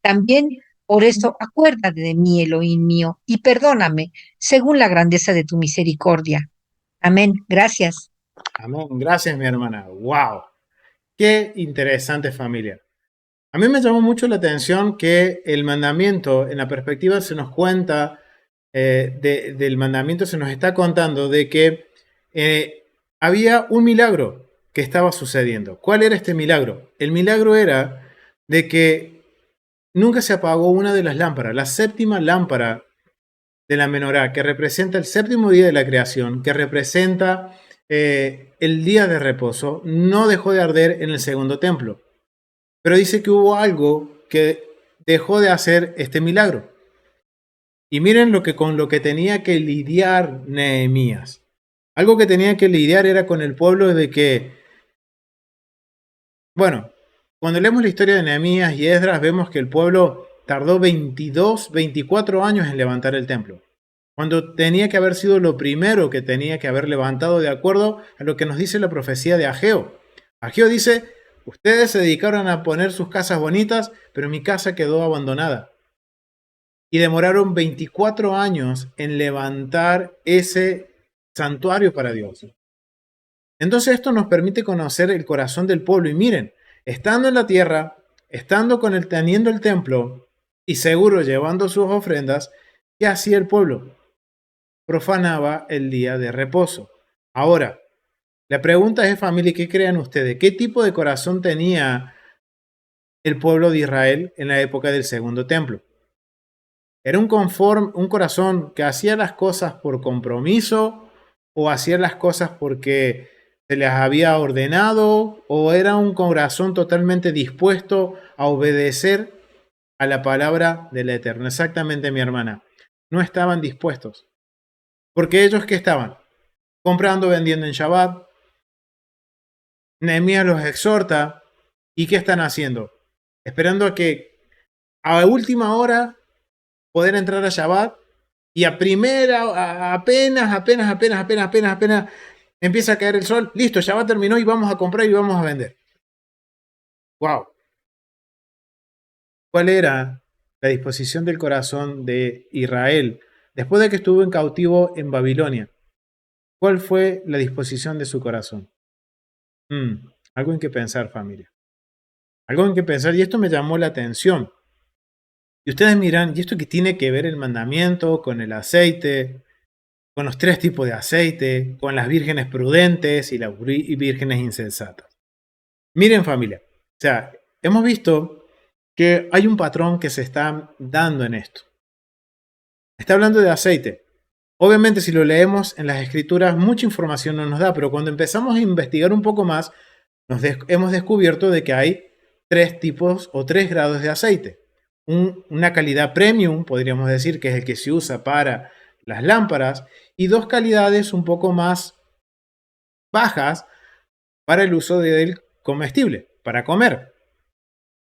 También por eso acuérdate de mí, Elohim mío, y perdóname, según la grandeza de tu misericordia. Amén. Gracias. Amén. Gracias, mi hermana. ¡Wow! Qué interesante, familia. A mí me llamó mucho la atención que el mandamiento, en la perspectiva se nos cuenta, del mandamiento se nos está contando de que había un milagro que estaba sucediendo. ¿Cuál era este milagro? El milagro era de que nunca se apagó una de las lámparas, la séptima lámpara de la menorá, que representa el séptimo día de la creación, que representa el día de reposo, no dejó de arder en el segundo templo. Pero dice que hubo algo que dejó de hacer este milagro. Y miren con lo que tenía que lidiar Nehemías. Algo que tenía que lidiar era con el pueblo de que, bueno, cuando leemos la historia de Nehemías y Esdras vemos que el pueblo tardó 22, 24 años en levantar el templo. Cuando tenía que haber sido lo primero que tenía que haber levantado de acuerdo a lo que nos dice la profecía de Ageo. Ageo dice, ustedes se dedicaron a poner sus casas bonitas, pero mi casa quedó abandonada. Y demoraron 24 años en levantar ese santuario para Dios. Entonces esto nos permite conocer el corazón del pueblo. Y miren, estando en la tierra, teniendo el templo y seguro llevando sus ofrendas, ¿qué hacía el pueblo? Profanaba el día de reposo. Ahora, La pregunta es, familia, ¿qué creen ustedes? ¿Qué tipo de corazón tenía el pueblo de Israel en la época del Segundo Templo? ¿Era un corazón que hacía las cosas por compromiso o hacía las cosas porque se les había ordenado o era un corazón totalmente dispuesto a obedecer a la palabra del Eterno? Exactamente, mi hermana. No estaban dispuestos. Porque ellos, ¿qué estaban? Comprando, vendiendo en Shabbat. Nehemías los exhorta. ¿Y qué están haciendo? Esperando a que a última hora poder entrar a Shabbat y a primera, apenas empieza a caer el sol. Listo, Shabbat terminó y vamos a comprar y vamos a vender. ¡Wow! ¿Cuál era la disposición del corazón de Israel después de que estuvo en cautivo en Babilonia? ¿Cuál fue la disposición de su corazón? Algo en que pensar, familia. Algo en que pensar, y esto me llamó la atención. Y ustedes miran, ¿y esto qué tiene que ver el mandamiento con el aceite, con los 3 tipos de aceite, con las vírgenes prudentes y las vírgenes insensatas? Miren, familia, o sea, hemos visto que hay un patrón que se está dando en esto. Está hablando de aceite. Obviamente, si lo leemos en las escrituras, mucha información no nos da, pero cuando empezamos a investigar un poco más, hemos descubierto de que hay 3 tipos o 3 grados de aceite. Una calidad premium, podríamos decir, que es el que se usa para las lámparas, y 2 calidades un poco más bajas para el uso del comestible, para comer.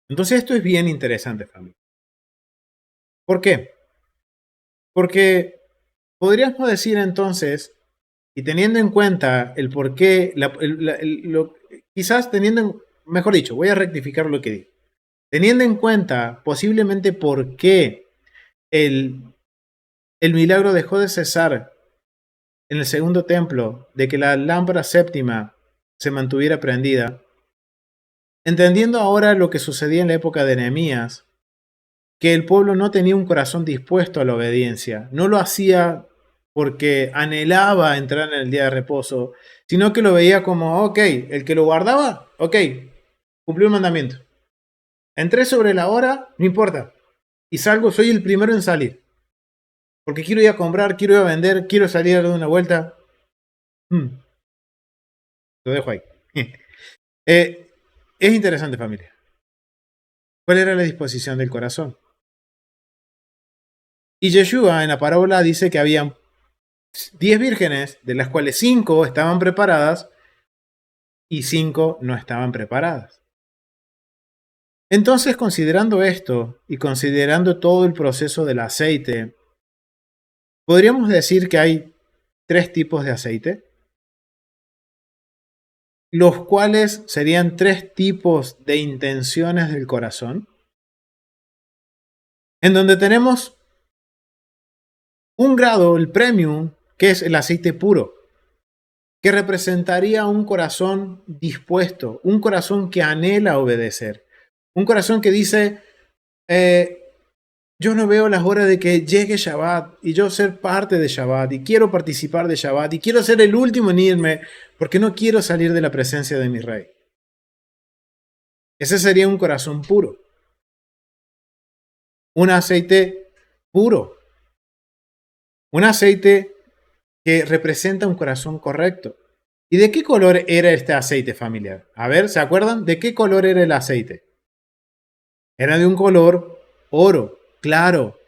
Entonces esto es bien interesante, familia. ¿Por qué? Porque podríamos decir entonces, y teniendo en cuenta el por qué, quizás mejor dicho, voy a rectificar lo que digo. Teniendo en cuenta posiblemente por qué el milagro dejó de cesar en el segundo templo, de que la lámpara séptima se mantuviera prendida, entendiendo ahora lo que sucedía en la época de Nehemías, que el pueblo no tenía un corazón dispuesto a la obediencia, no lo hacía porque anhelaba entrar en el día de reposo, sino que lo veía como, ok, el que lo guardaba, ok, cumplió el mandamiento. Entré sobre la hora, no importa, y salgo, soy el primero en salir, porque quiero ir a comprar, quiero ir a vender, quiero salir a dar una vuelta. Lo dejo ahí. Es interesante, familia. ¿Cuál era la disposición del corazón? Y Yeshua en la parábola dice que habían 10 vírgenes, de las cuales 5 estaban preparadas y 5 no estaban preparadas. Entonces, considerando esto y considerando todo el proceso del aceite, ¿podríamos decir que hay 3 tipos de aceite? Los cuales serían 3 tipos de intenciones del corazón, en donde tenemos un grado, el premium, que es el aceite puro, que representaría un corazón dispuesto, un corazón que anhela obedecer, un corazón que dice, yo no veo las horas de que llegue Shabbat y yo ser parte de Shabbat y quiero participar de Shabbat y quiero ser el último en irme porque no quiero salir de la presencia de mi rey. Ese sería un corazón puro. Un aceite puro. Un aceite que representa un corazón correcto. ¿Y de qué color era este aceite, familiar? A ver, ¿se acuerdan? ¿De qué color era el aceite? Era de un color oro, claro.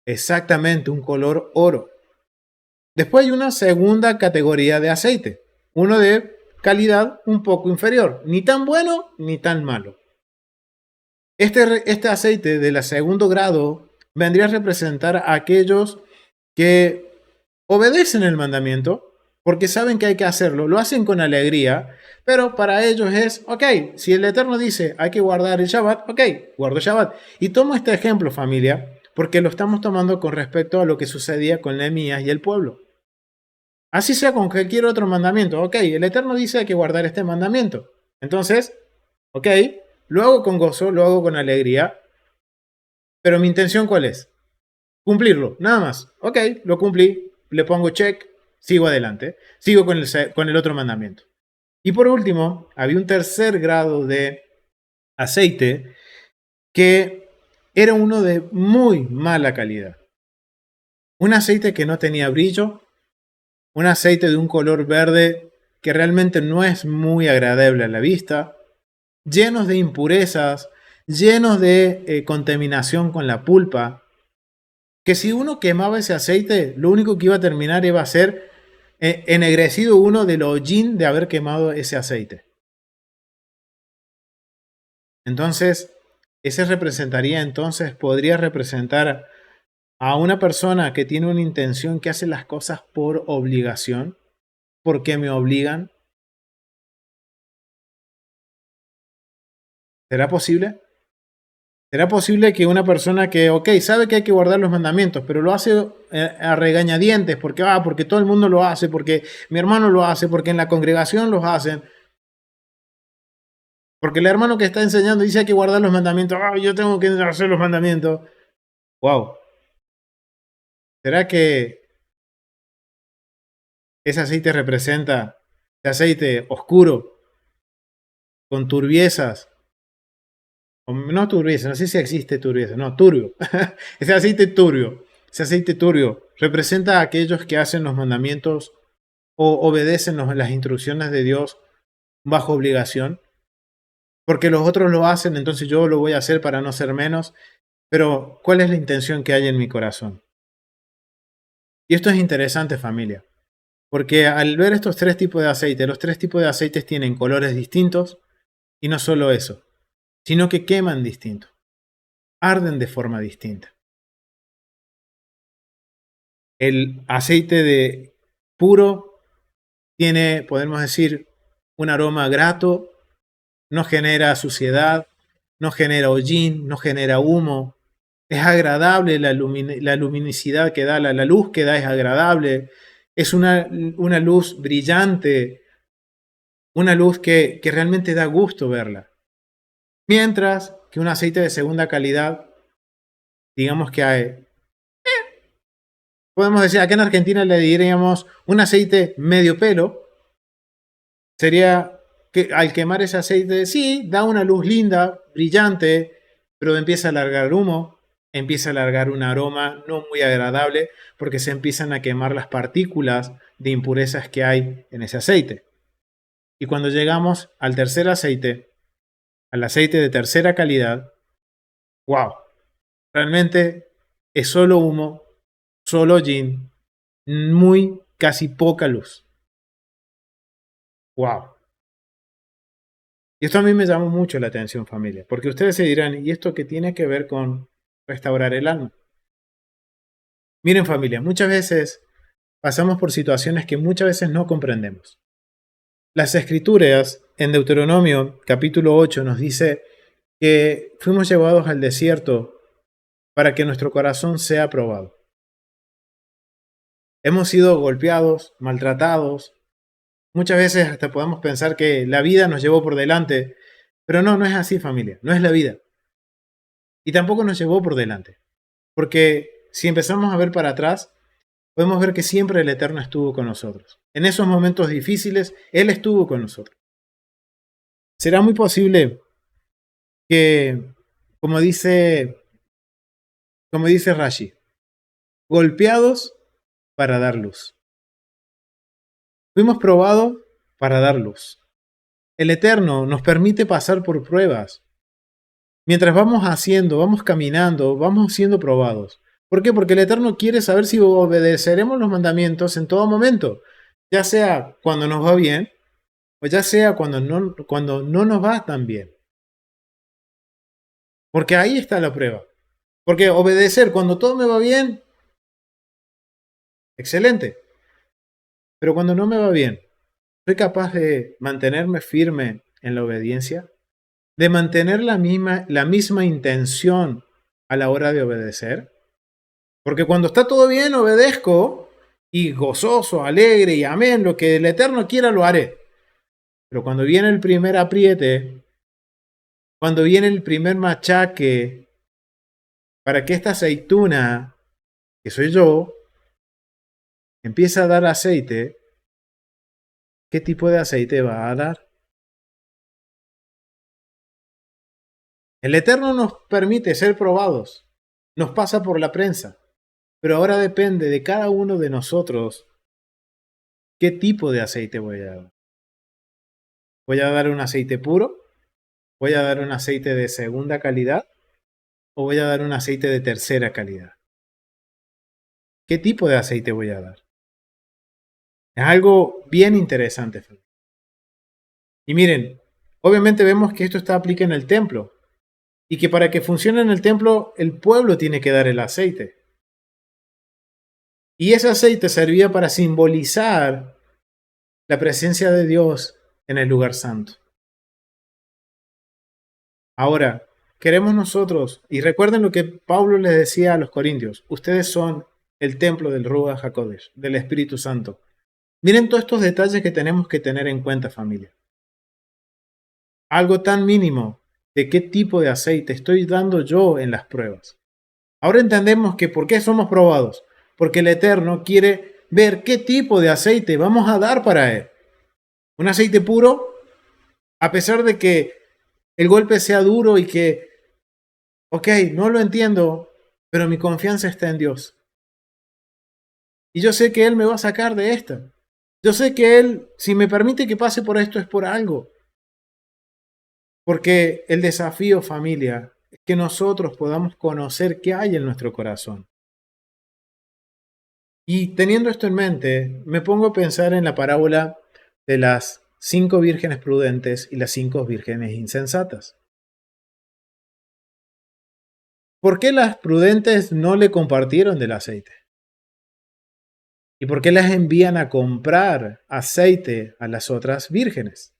Exactamente, un color oro. Después hay una segunda categoría de aceite. Uno de calidad un poco inferior. Ni tan bueno ni tan malo. Este aceite de la segundo grado vendría a representar a aquellos que obedecen el mandamiento porque saben que hay que hacerlo, lo hacen con alegría, pero para ellos es, ok, si el Eterno dice hay que guardar el Shabbat, ok, guardo Shabbat. Y tomo este ejemplo, familia, porque lo estamos tomando con respecto a lo que sucedía con Nehemías y el pueblo. Así sea con cualquier otro mandamiento, ok, el Eterno dice hay que guardar este mandamiento. Entonces, ok, lo hago con gozo, lo hago con alegría, pero mi intención ¿cuál es? Cumplirlo, nada más. Ok, lo cumplí, le pongo check, sigo adelante, sigo con el otro mandamiento. Y por último, había un tercer grado de aceite que era uno de muy mala calidad. Un aceite que no tenía brillo, un aceite de un color verde que realmente no es muy agradable a la vista, llenos de impurezas, llenos de contaminación con la pulpa, que si uno quemaba ese aceite, lo único que iba a terminar iba a ser ennegrecido uno del hollín de haber quemado ese aceite. Entonces, ese representaría entonces, podría representar a una persona que tiene una intención que hace las cosas por obligación, porque me obligan. ¿Será posible? ¿Será posible que una persona que, ok, sabe que hay que guardar los mandamientos, pero lo hace a regañadientes, porque todo el mundo lo hace, porque mi hermano lo hace, porque en la congregación los hacen, porque el hermano que está enseñando dice hay que guardar los mandamientos, yo tengo que hacer los mandamientos? Wow. ¿Será que ese aceite representa ese aceite oscuro, con turbiezas? No turbieza, no sé si existe turbieza, no, turbio. Ese aceite turbio representa a aquellos que hacen los mandamientos o obedecen las instrucciones de Dios bajo obligación, porque los otros lo hacen, entonces yo lo voy a hacer para no ser menos, pero ¿cuál es la intención que hay en mi corazón? Y esto es interesante, familia, porque al ver estos tres tipos de aceite, los tres tipos de aceites tienen colores distintos, y no solo eso, sino que queman distinto, arden de forma distinta. El aceite de puro tiene, podemos decir, un aroma grato, no genera suciedad, no genera hollín, no genera humo. Es agradable la luminosidad que da, la luz que da es agradable. Es una luz brillante, una luz que realmente da gusto verla. Mientras que un aceite de segunda calidad, digamos que hay, podemos decir, acá en Argentina le diríamos un aceite medio pelo, sería que al quemar ese aceite, sí, da una luz linda, brillante, pero empieza a largar humo, empieza a largar un aroma no muy agradable, porque se empiezan a quemar las partículas de impurezas que hay en ese aceite. Y cuando llegamos al tercer aceite, al aceite de tercera calidad, wow, realmente es solo humo, solo hollín, muy casi poca luz. Wow. Y esto a mí me llamó mucho la atención, familia, porque ustedes se dirán, ¿y esto qué tiene que ver con restaurar el alma? Miren, familia, muchas veces pasamos por situaciones que muchas veces no comprendemos. Las escrituras en Deuteronomio capítulo 8 nos dice que fuimos llevados al desierto para que nuestro corazón sea probado. Hemos sido golpeados, maltratados. Muchas veces hasta podemos pensar que la vida nos llevó por delante, pero no es así, familia, no es la vida. Y tampoco nos llevó por delante, porque si empezamos a ver para atrás, podemos ver que siempre el Eterno estuvo con nosotros. En esos momentos difíciles, Él estuvo con nosotros. Será muy posible que, como dice Rashi, golpeados para dar luz. Fuimos probados para dar luz. El Eterno nos permite pasar por pruebas. Mientras vamos caminando, vamos siendo probados. ¿Por qué? Porque el Eterno quiere saber si obedeceremos los mandamientos en todo momento, ya sea cuando nos va bien o ya sea cuando no nos va tan bien. Porque ahí está la prueba. Porque obedecer cuando todo me va bien, excelente. Pero cuando no me va bien, ¿soy capaz de mantenerme firme en la obediencia? ¿De mantener la misma intención a la hora de obedecer? Porque cuando está todo bien, obedezco y gozoso, alegre y amén, lo que el Eterno quiera lo haré. Pero cuando viene el primer apriete, cuando viene el primer machaque, para que esta aceituna, que soy yo, empieza a dar aceite, ¿qué tipo de aceite va a dar? El Eterno nos permite ser probados, nos pasa por la prensa, pero ahora depende de cada uno de nosotros qué tipo de aceite voy a dar. ¿Voy a dar un aceite puro? ¿Voy a dar un aceite de segunda calidad? ¿O voy a dar un aceite de tercera calidad? ¿Qué tipo de aceite voy a dar? Es algo bien interesante. Y miren, obviamente vemos que esto está aplicado en el templo y que para que funcione en el templo el pueblo tiene que dar el aceite. Y ese aceite servía para simbolizar la presencia de Dios en el lugar santo. Ahora, queremos nosotros, y recuerden lo que Pablo les decía a los corintios, ustedes son el templo del Ruach HaKodesh, del Espíritu Santo. Miren todos estos detalles que tenemos que tener en cuenta, familia. Algo tan mínimo de qué tipo de aceite estoy dando yo en las pruebas. Ahora entendemos que ¿por qué somos probados? Porque el Eterno quiere ver qué tipo de aceite vamos a dar para Él. Un aceite puro, a pesar de que el golpe sea duro y que, ok, no lo entiendo, pero mi confianza está en Dios. Y yo sé que Él me va a sacar de esta. Yo sé que Él, si me permite que pase por esto, es por algo. Porque el desafío, familia, es que nosotros podamos conocer qué hay en nuestro corazón. Y teniendo esto en mente, me pongo a pensar en la parábola de las 5 vírgenes prudentes y las 5 vírgenes insensatas. ¿Por qué las prudentes no le compartieron del aceite? ¿Y por qué las envían a comprar aceite a las otras vírgenes,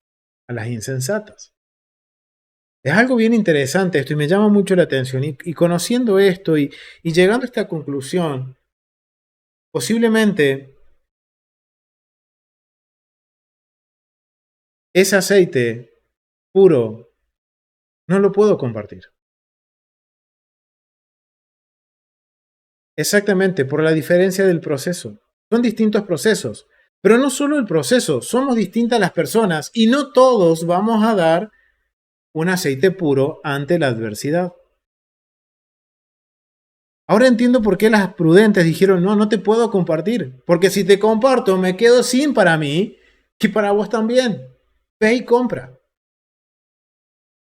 a las insensatas? Es algo bien interesante esto y me llama mucho la atención. Y conociendo esto y llegando a esta conclusión, posiblemente ese aceite puro no lo puedo compartir. Exactamente, por la diferencia del proceso. Son distintos procesos. Pero no solo el proceso, somos distintas las personas y no todos vamos a dar un aceite puro ante la adversidad. Ahora entiendo por qué las prudentes dijeron, no, no te puedo compartir, porque si te comparto me quedo sin para mí y para vos también. Ve y compra.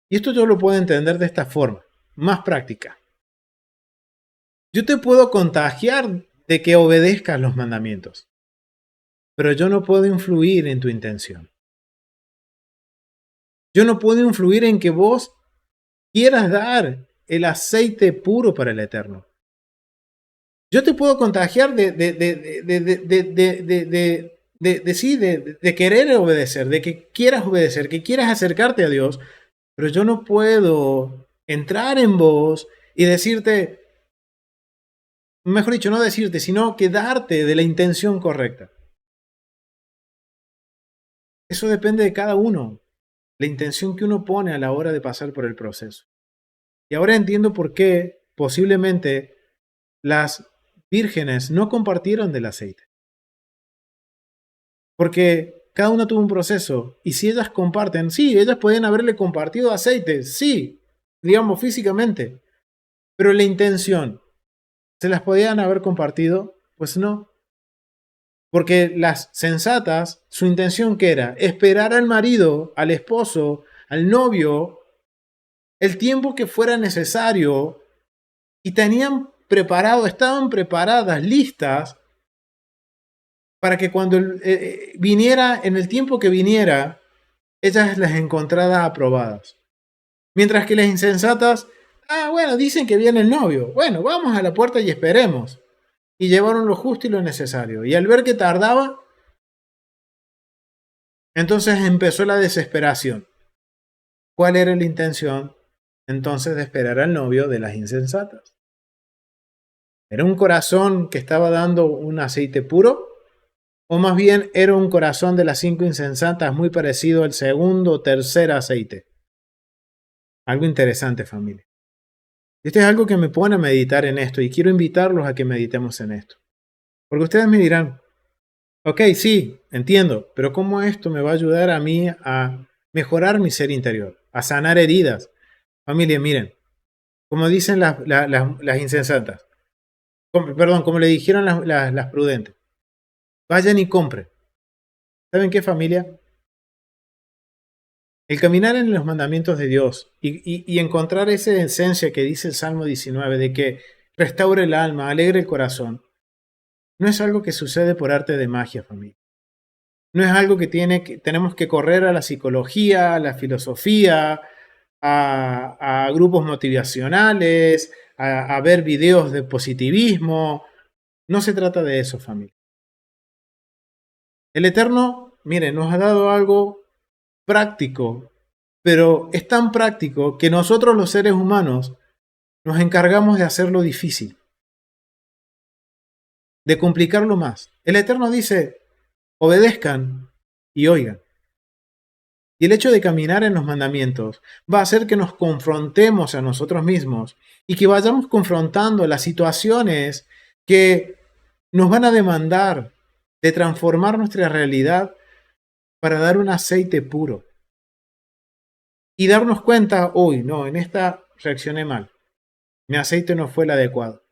Y esto yo lo puedo entender de esta forma, más práctica. Yo te puedo contagiar de que obedezcas los mandamientos, pero yo no puedo influir en tu intención. Yo no puedo influir en que vos quieras dar el aceite puro para el Eterno. Yo te puedo contagiar de querer obedecer, de que quieras obedecer, que quieras acercarte a Dios, pero yo no puedo entrar en vos y decirte, mejor dicho, no decirte, sino que darte de la intención correcta. Eso depende de cada uno, la intención que uno pone a la hora de pasar por el proceso. Y ahora entiendo por qué posiblemente las vírgenes no compartieron del aceite. Porque cada uno tuvo un proceso y si ellas comparten, sí, ellas pueden haberle compartido aceite, sí, digamos físicamente, pero la intención, ¿se las podían haber compartido? Pues no. Porque las sensatas, su intención que era esperar al marido, al esposo, al novio, el tiempo que fuera necesario y tenían preparado, estaban preparadas, listas para que cuando viniera, en el tiempo que viniera, ellas las encontradas aprobadas. Mientras que las insensatas, bueno, dicen que viene el novio. Bueno, vamos a la puerta y esperemos. Y llevaron lo justo y lo necesario. Y al ver que tardaba, entonces empezó la desesperación. ¿Cuál era la intención entonces de esperar al novio de las insensatas? ¿Era un corazón que estaba dando un aceite puro? ¿O más bien era un corazón de las 5 insensatas muy parecido al segundo o tercer aceite? Algo interesante, familia. Esto es algo que me pone a meditar en esto y quiero invitarlos a que meditemos en esto. Porque ustedes me dirán, Ok, sí, entiendo, pero ¿cómo esto me va a ayudar a mí a mejorar mi ser interior, a sanar heridas? Familia, miren, como dicen las insensatas, perdón, como le dijeron las prudentes, vayan y compren. ¿Saben qué, familia? El caminar en los mandamientos de Dios y encontrar esa esencia que dice el Salmo 19 de que restaure el alma, alegre el corazón, no es algo que sucede por arte de magia, familia. No es algo que tenemos que correr a la psicología, a la filosofía, a grupos motivacionales, a ver videos de positivismo. No se trata de eso, familia. El Eterno, mire, nos ha dado algo práctico, pero es tan práctico que nosotros los seres humanos nos encargamos de hacerlo difícil, de complicarlo más. El Eterno dice, obedezcan y oigan. Y el hecho de caminar en los mandamientos va a hacer que nos confrontemos a nosotros mismos y que vayamos confrontando las situaciones que nos van a demandar de transformar nuestra realidad para dar un aceite puro. Y darnos cuenta, uy, no, en esta reaccioné mal. Mi aceite no fue el adecuado.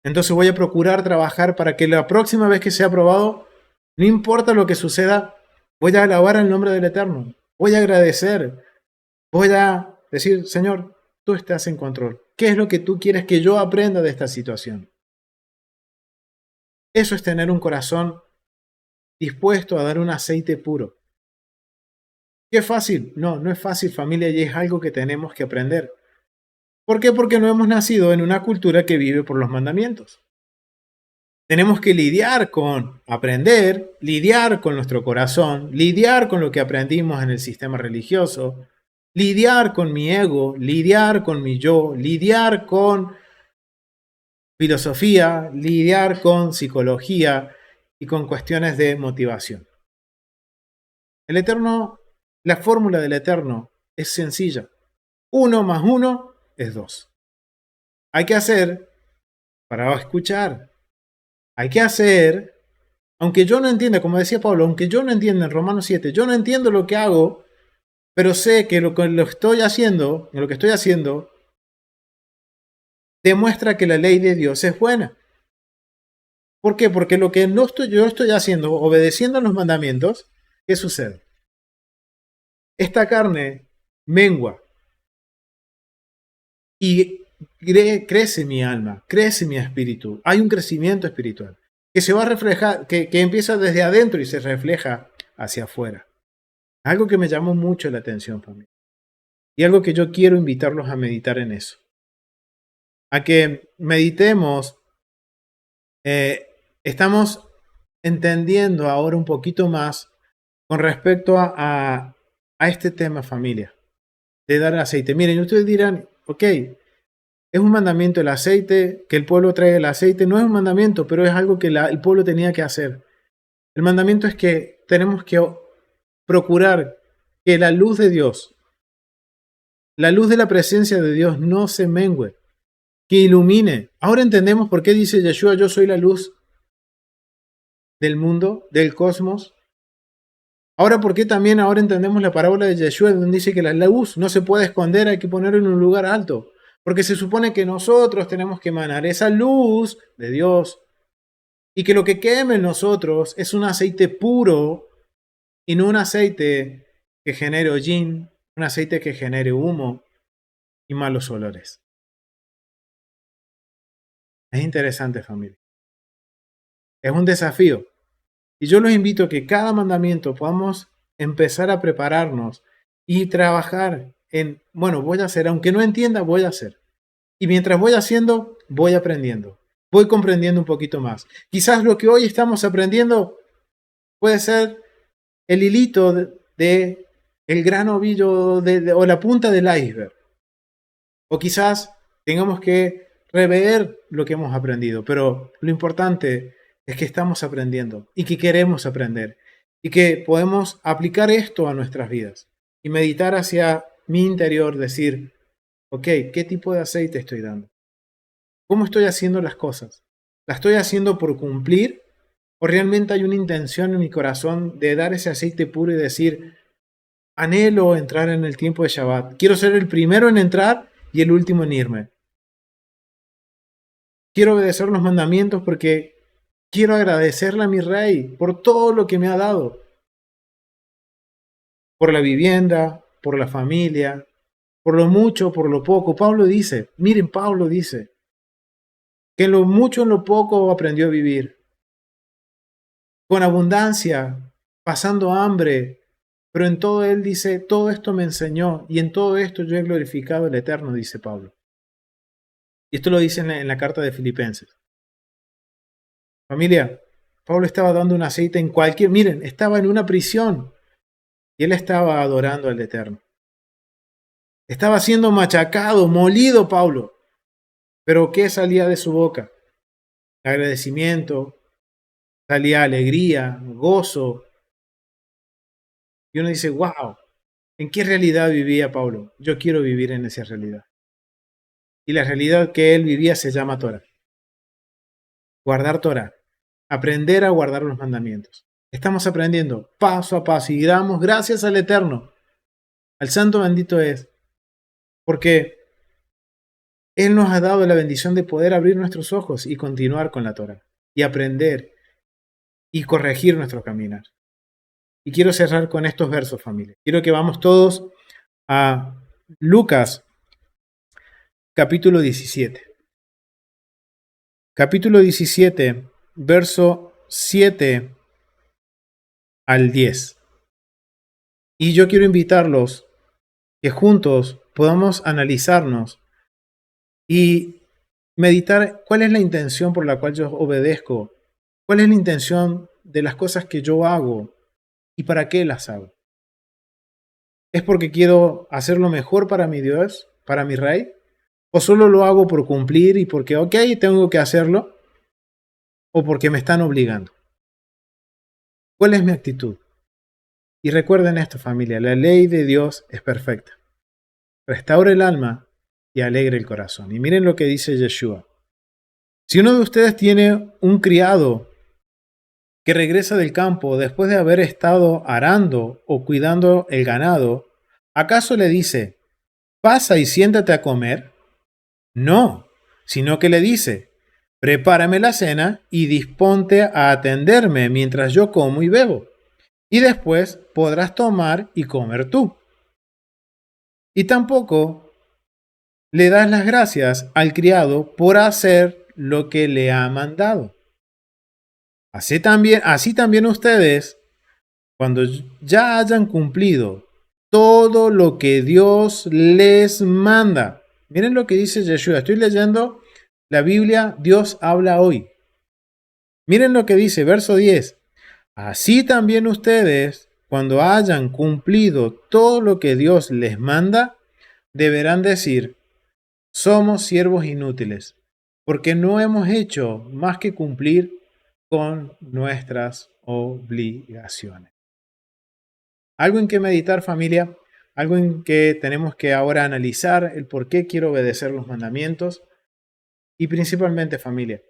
Entonces voy a procurar trabajar para que la próxima vez que sea probado, no importa lo que suceda, voy a alabar el nombre del Eterno. Voy a agradecer. Voy a decir, Señor, tú estás en control. ¿Qué es lo que tú quieres que yo aprenda de esta situación? Eso es tener un corazón dispuesto a dar un aceite puro. ¿Qué es fácil? No, no es fácil, familia, y es algo que tenemos que aprender. ¿Por qué? Porque no hemos nacido en una cultura que vive por los mandamientos. Tenemos que lidiar con aprender, lidiar con nuestro corazón, lidiar con lo que aprendimos en el sistema religioso, lidiar con mi ego, lidiar con mi yo, lidiar con filosofía, lidiar con psicología y con cuestiones de motivación. El Eterno, la fórmula del Eterno es sencilla. 1 más 1 es 2. Hay que hacer para escuchar. Hay que hacer, aunque yo no entienda, como decía Pablo, aunque yo no entienda en Romanos 7, yo no entiendo lo que hago, pero sé que lo que estoy haciendo demuestra que la ley de Dios es buena. ¿Por qué? Porque lo que yo estoy haciendo, obedeciendo a los mandamientos, ¿qué sucede? Esta carne mengua y crece mi alma, crece mi espíritu. Hay un crecimiento espiritual que se va a reflejar, que empieza desde adentro y se refleja hacia afuera. Algo que me llamó mucho la atención, familia. Y algo que yo quiero invitarlos a meditar en eso. A que meditemos. Estamos entendiendo ahora un poquito más con respecto a este tema, familia, de dar aceite. Miren, ustedes dirán, ok, es un mandamiento el aceite, que el pueblo traiga el aceite, no es un mandamiento, pero es algo que el pueblo tenía que hacer. El mandamiento es que tenemos que procurar que la luz de Dios, la luz de la presencia de Dios no se mengüe, que ilumine. Ahora entendemos por qué dice Yeshua, yo soy la luz del mundo, del cosmos. Ahora, ¿por qué también ahora entendemos la parábola de Yeshua, donde dice que la luz no se puede esconder, hay que ponerla en un lugar alto? Porque se supone que nosotros tenemos que emanar esa luz de Dios y que lo que queme en nosotros es un aceite puro y no un aceite que genere hollín, un aceite que genere humo y malos olores. Es interesante, familia. Es un desafío. Y yo los invito a que cada mandamiento podamos empezar a prepararnos y trabajar en, bueno, voy a hacer, aunque no entienda, voy a hacer. Y mientras voy haciendo, voy aprendiendo. Voy comprendiendo un poquito más. Quizás lo que hoy estamos aprendiendo puede ser el hilito de el gran ovillo o la punta del iceberg. O quizás tengamos que rever lo que hemos aprendido. Pero lo importante es que estamos aprendiendo y que queremos aprender y que podemos aplicar esto a nuestras vidas y meditar hacia mi interior, decir, ok, ¿qué tipo de aceite estoy dando? ¿Cómo estoy haciendo las cosas? ¿La estoy haciendo por cumplir ¿O realmente hay una intención en mi corazón de dar ese aceite puro y decir, anhelo entrar en el tiempo de Shabbat? Quiero ser el primero en entrar y el último en irme. Quiero obedecer los mandamientos porque quiero agradecerle a mi Rey por todo lo que me ha dado. Por la vivienda, por la familia, por lo mucho, por lo poco. Pablo dice, miren, Pablo dice, que en lo mucho, en lo poco aprendió a vivir. Con abundancia, pasando hambre, pero en todo él dice, todo esto me enseñó y en todo esto yo he glorificado al Eterno, dice Pablo. Y esto lo dice en la carta de Filipenses. Familia, Pablo estaba dando un aceite en cualquier, miren, estaba en una prisión y él estaba adorando al Eterno. Estaba siendo machacado, molido Pablo. Pero ¿qué salía de su boca? Agradecimiento, salía alegría, gozo. Y uno dice, wow, ¿en qué realidad vivía Pablo? Yo quiero vivir en esa realidad. Y la realidad que él vivía se llama Torah. Guardar Torah. Aprender a guardar los mandamientos. Estamos aprendiendo paso a paso y damos gracias al Eterno. Al Santo bendito es. Porque Él nos ha dado la bendición de poder abrir nuestros ojos y continuar con la Torah. Y aprender y corregir nuestro caminar. Y quiero cerrar con estos versos, familia. Quiero que vamos todos a Lucas, capítulo 17. Capítulo 17, verso 7 al 10. Y yo quiero invitarlos que juntos podamos analizarnos y meditar cuál es la intención por la cual yo obedezco, cuál es la intención de las cosas que yo hago y para qué las hago. ¿Es porque quiero hacer lo mejor para mi Dios, para mi Rey? ¿O solo lo hago por cumplir y porque, ok, tengo que hacerlo? ¿O porque me están obligando? ¿Cuál es mi actitud? Y recuerden esto, familia, la ley de Dios es perfecta. Restaura el alma y alegre el corazón. Y miren lo que dice Yeshua. Si uno de ustedes tiene un criado que regresa del campo después de haber estado arando o cuidando el ganado, ¿acaso le dice, pasa y siéntate a comer? No, sino que le dice, prepárame la cena y disponte a atenderme mientras yo como y bebo, y después podrás tomar y comer tú. Y tampoco le das las gracias al criado por hacer lo que le ha mandado. Así también ustedes, cuando ya hayan cumplido todo lo que Dios les manda. Miren lo que dice Yeshua. Estoy leyendo la Biblia, Dios habla hoy. Miren lo que dice, verso 10. Así también ustedes, cuando hayan cumplido todo lo que Dios les manda, deberán decir, somos siervos inútiles, porque no hemos hecho más que cumplir con nuestras obligaciones. Algo en que meditar, familia, algo en que tenemos que ahora analizar el por qué quiero obedecer los mandamientos y principalmente, familia.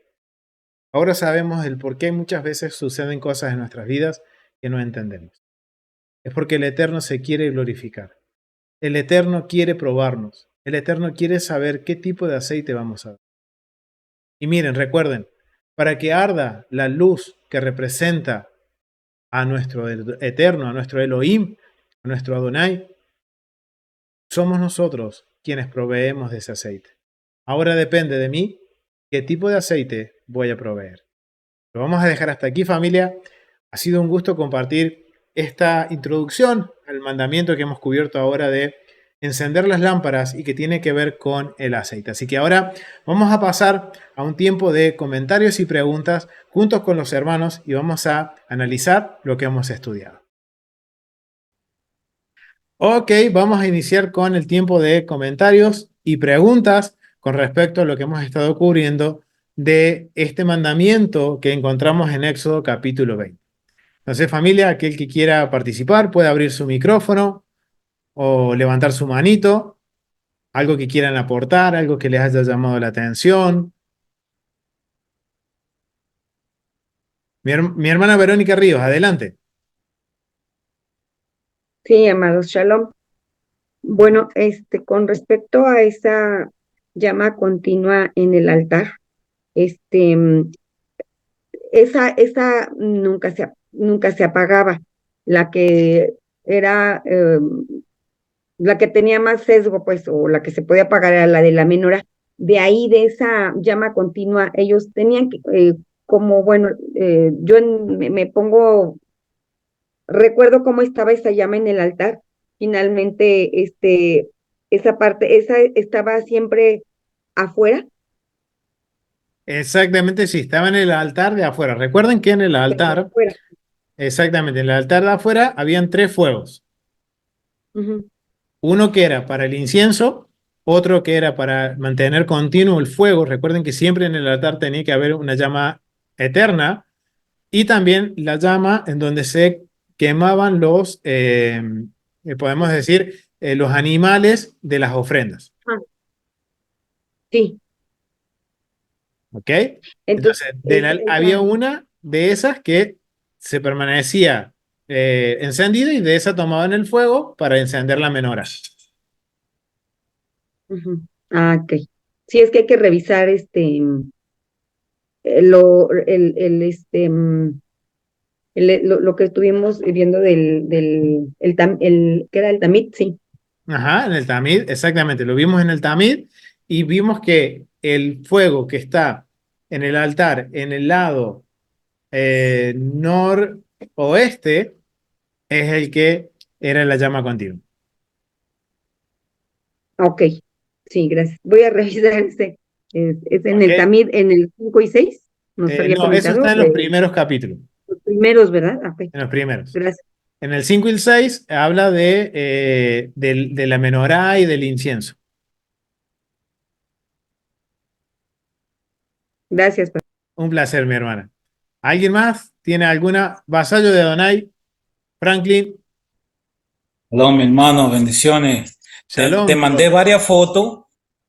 Ahora sabemos el por qué muchas veces suceden cosas en nuestras vidas que no entendemos. Es porque el Eterno se quiere glorificar. El Eterno quiere probarnos. El Eterno quiere saber qué tipo de aceite vamos a dar. Y miren, recuerden, para que arda la luz que representa a nuestro Eterno, a nuestro Elohim, a nuestro Adonai, somos nosotros quienes proveemos de ese aceite. Ahora depende de mí qué tipo de aceite voy a proveer. Lo vamos a dejar hasta aquí, familia. Ha sido un gusto compartir esta introducción al mandamiento que hemos cubierto ahora de encender las lámparas y que tiene que ver con el aceite. Así que ahora vamos a pasar a un tiempo de comentarios y preguntas juntos con los hermanos y vamos a analizar lo que hemos estudiado. Ok, vamos a iniciar con el tiempo de comentarios y preguntas con respecto a lo que hemos estado cubriendo de este mandamiento que encontramos en Éxodo capítulo 20. Entonces, familia, aquel que quiera participar puede abrir su micrófono o levantar su manito, algo que quieran aportar, algo que les haya llamado la atención. Mi hermana Verónica Ríos, adelante. Sí, amados, shalom. Bueno, con respecto a esa llama continua en el altar, este, mm, esa nunca se apagaba. La que era, la que tenía más sesgo, pues, o la que se podía apagar era la de la menorá. De ahí, de esa llama continua, ellos tenían que, como, bueno, me pongo, recuerdo cómo estaba esa llama en el altar. Finalmente, esa parte, esa estaba siempre afuera. Exactamente, sí, estaba en el altar de afuera. Recuerden que en el altar, Afuera. exactamente, en el altar de afuera habían tres fuegos. Ujú. Uno que era para el incienso, otro que era para mantener continuo el fuego. Recuerden que siempre en el altar tenía que haber una llama eterna y también la llama en donde se quemaban podemos decir, los animales de las ofrendas. Ah, sí, ¿Ok? entonces Entonces, había esa, una de esas que se permanecía encendida y de esa tomaban el fuego para encender la menorá. ujú. Ah, ok. Sí, es que hay que revisar lo, lo que estuvimos viendo que era el tamit, sí. Ajá, en el Tamid, exactamente, lo vimos en el Tamid y vimos que el fuego que está en el altar, en el lado noroeste, es el que era la llama continua. Ok, sí, gracias. Voy a revisar es en ¿Ok? el tamit, en el 5 y 6 nos había No, eso está comentado, en los primeros capítulos, los primeros, ¿verdad? Ah, ok, en los primeros. gracias, En el 5 y el 6 habla de la menorá y del incienso. gracias. Un placer, mi hermana. ¿Alguien más tiene alguna? Vasallo de Adonai, Franklin, Hola, mi hermano, bendiciones. Te Shalom. mandé varias fotos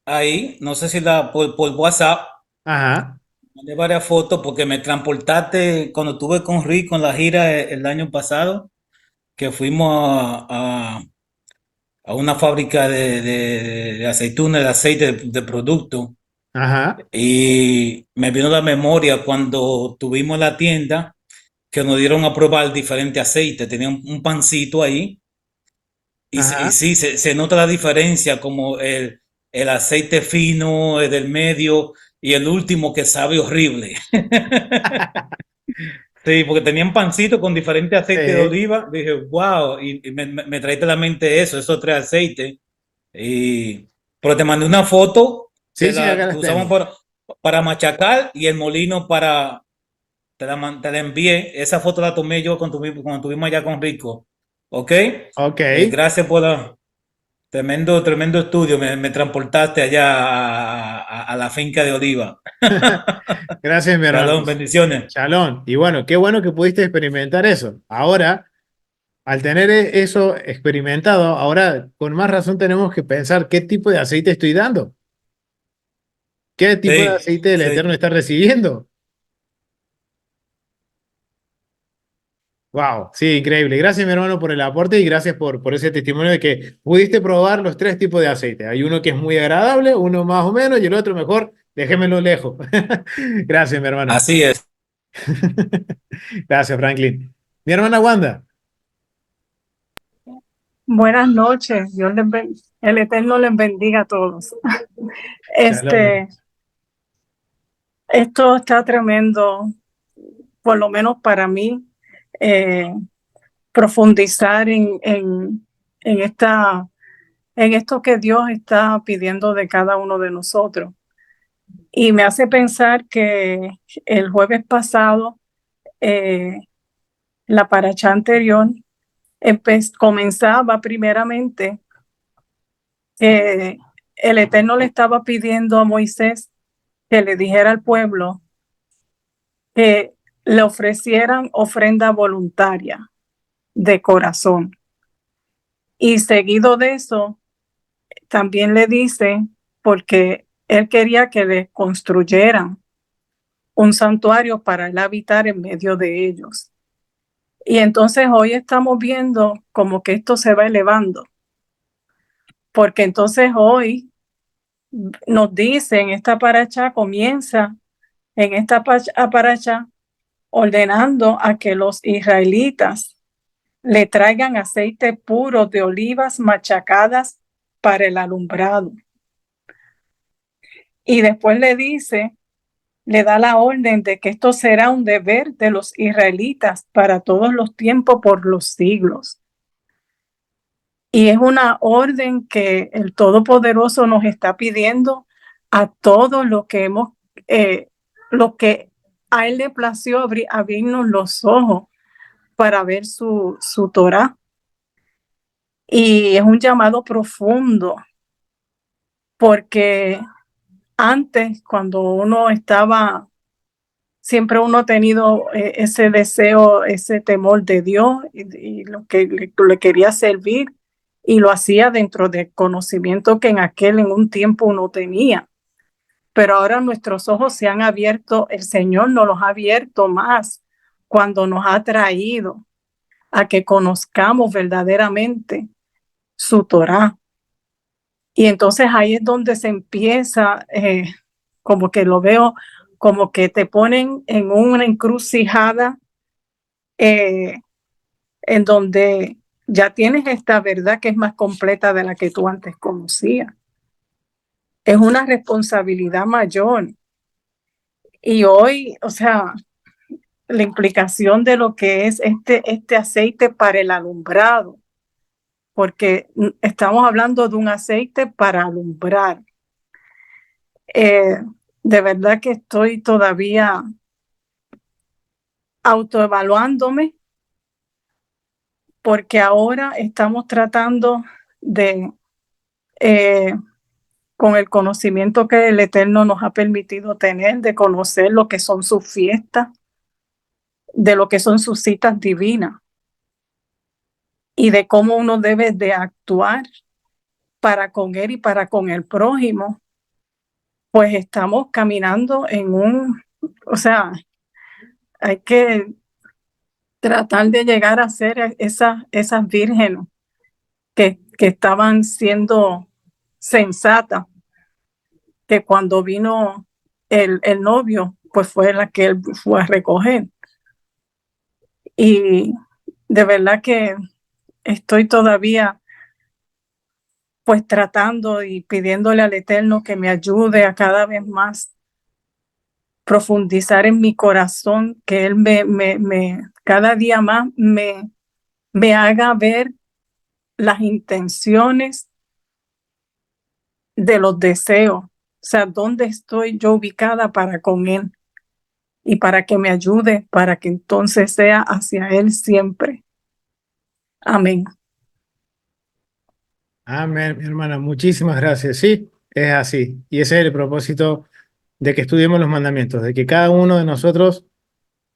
ahí, no sé si por WhatsApp, Ajá, mandé varias fotos porque me transportaste cuando estuve con Rick con la gira el año pasado, que fuimos a una fábrica de aceitunas, de aceite, de producto, ajá, y me vino la memoria cuando tuvimos la tienda que nos dieron a probar diferentes aceites, tenía un pancito ahí. Y ajá. sí, se nota la diferencia, como el aceite fino, el del medio y el último que sabe horrible. Sí, porque tenían pancito con diferentes aceites de Sí, oliva. Dije, wow, y me traiste a la mente eso, esos tres aceites. Y, pero te mandé una foto sí, sí, acá que las usamos tengo. para machacar y el molino para. Te la envié. Esa foto la tomé yo cuando estuvimos allá con Rico. ¿Ok? Ok. Gracias por la. Tremendo, tremendo estudio. Me transportaste allá a la finca de Oliva. Gracias, mi hermano. Shalom, bendiciones. Shalom. Y bueno, qué bueno que pudiste experimentar eso. Ahora, al tener eso experimentado, ahora con más razón tenemos que pensar qué tipo de aceite estoy dando. ¿Qué tipo de Sí, aceite del Eterno sí. está recibiendo? Wow, sí, increíble. Gracias, mi hermano, por el aporte y gracias por ese testimonio de que pudiste probar los tres tipos de aceite. Hay uno que es muy agradable, uno más o menos y el otro mejor, déjemelo lejos. Gracias, mi hermano. Así es. Gracias, Franklin. Mi hermana Wanda. Buenas noches, el Eterno les bendiga a todos. Shalom. Este, esto está tremendo, por lo menos para mí, eh, profundizar en en esto que Dios está pidiendo de cada uno de nosotros. Y me hace pensar que el jueves pasado, eh, la paracha anterior, comenzaba primeramente que el Eterno le estaba pidiendo a Moisés que le dijera al pueblo que le ofrecieran ofrenda voluntaria de corazón. Y seguido de eso, también le dice, porque él quería que le construyeran un santuario para él habitar en medio de ellos. Y entonces hoy estamos viendo como que esto se va elevando, porque entonces hoy nos dicen, esta paracha comienza en esta paracha ordenando a que los israelitas le traigan aceite puro de olivas machacadas para el alumbrado. Y después le da la orden de que esto será un deber de los israelitas para todos los tiempos por los siglos. Y es una orden que el Todopoderoso nos está pidiendo a todos los que lo que a él le plació abrirnos los ojos para ver su Torá. Y es un llamado profundo, porque antes, cuando uno estaba, siempre uno ha tenido ese deseo, ese temor de Dios y lo que le quería servir, y lo hacía dentro del conocimiento que en un tiempo uno tenía. Pero ahora nuestros ojos se han abierto, el Señor nos los ha abierto más cuando nos ha traído a que conozcamos verdaderamente su Torá. Y entonces ahí es donde se empieza, como que lo veo, como que te ponen en una encrucijada en donde ya tienes esta verdad que es más completa de la que tú antes conocías. Es una responsabilidad mayor. Y hoy, o sea, la implicación de lo que es este aceite para el alumbrado, porque estamos hablando de un aceite para alumbrar. De verdad que estoy todavía autoevaluándome, porque ahora estamos tratando de, con el conocimiento que el Eterno nos ha permitido tener, de conocer lo que son sus fiestas, de lo que son sus citas divinas y de cómo uno debe de actuar para con él y para con el prójimo. Pues estamos caminando o sea, hay que tratar de llegar a ser esas vírgenes que estaban siendo sensatas, que cuando vino el novio, pues fue la que él fue a recoger. Y de verdad que estoy todavía pues tratando y pidiéndole al Eterno que me ayude a cada vez más profundizar en mi corazón, que Él cada día más me haga ver las intenciones de los deseos, o sea, dónde estoy yo ubicada para con Él y para que me ayude, para que entonces sea hacia Él siempre. Amén. Amén, mi hermana, muchísimas gracias. Sí, es así. Y ese es el propósito de que estudiemos los mandamientos, de que cada uno de nosotros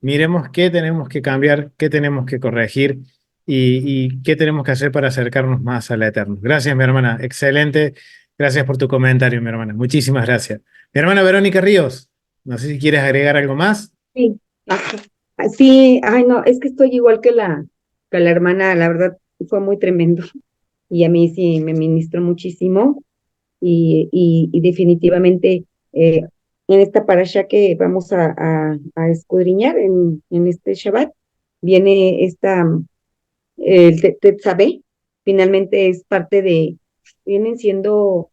miremos qué tenemos que cambiar, qué tenemos que corregir y qué tenemos que hacer para acercarnos más al Eterno. Gracias, mi hermana. Excelente. Gracias por tu comentario, mi hermana. Muchísimas gracias. Mi hermana Verónica Ríos, no sé si quieres agregar algo más. Sí, ajá. Sí, ay no, es que estoy igual que la hermana, la verdad fue muy tremendo y a mí sí me ministró muchísimo y definitivamente en esta parasha que vamos a escudriñar en este Shabbat, viene el Tetzabé, finalmente es parte vienen siendo,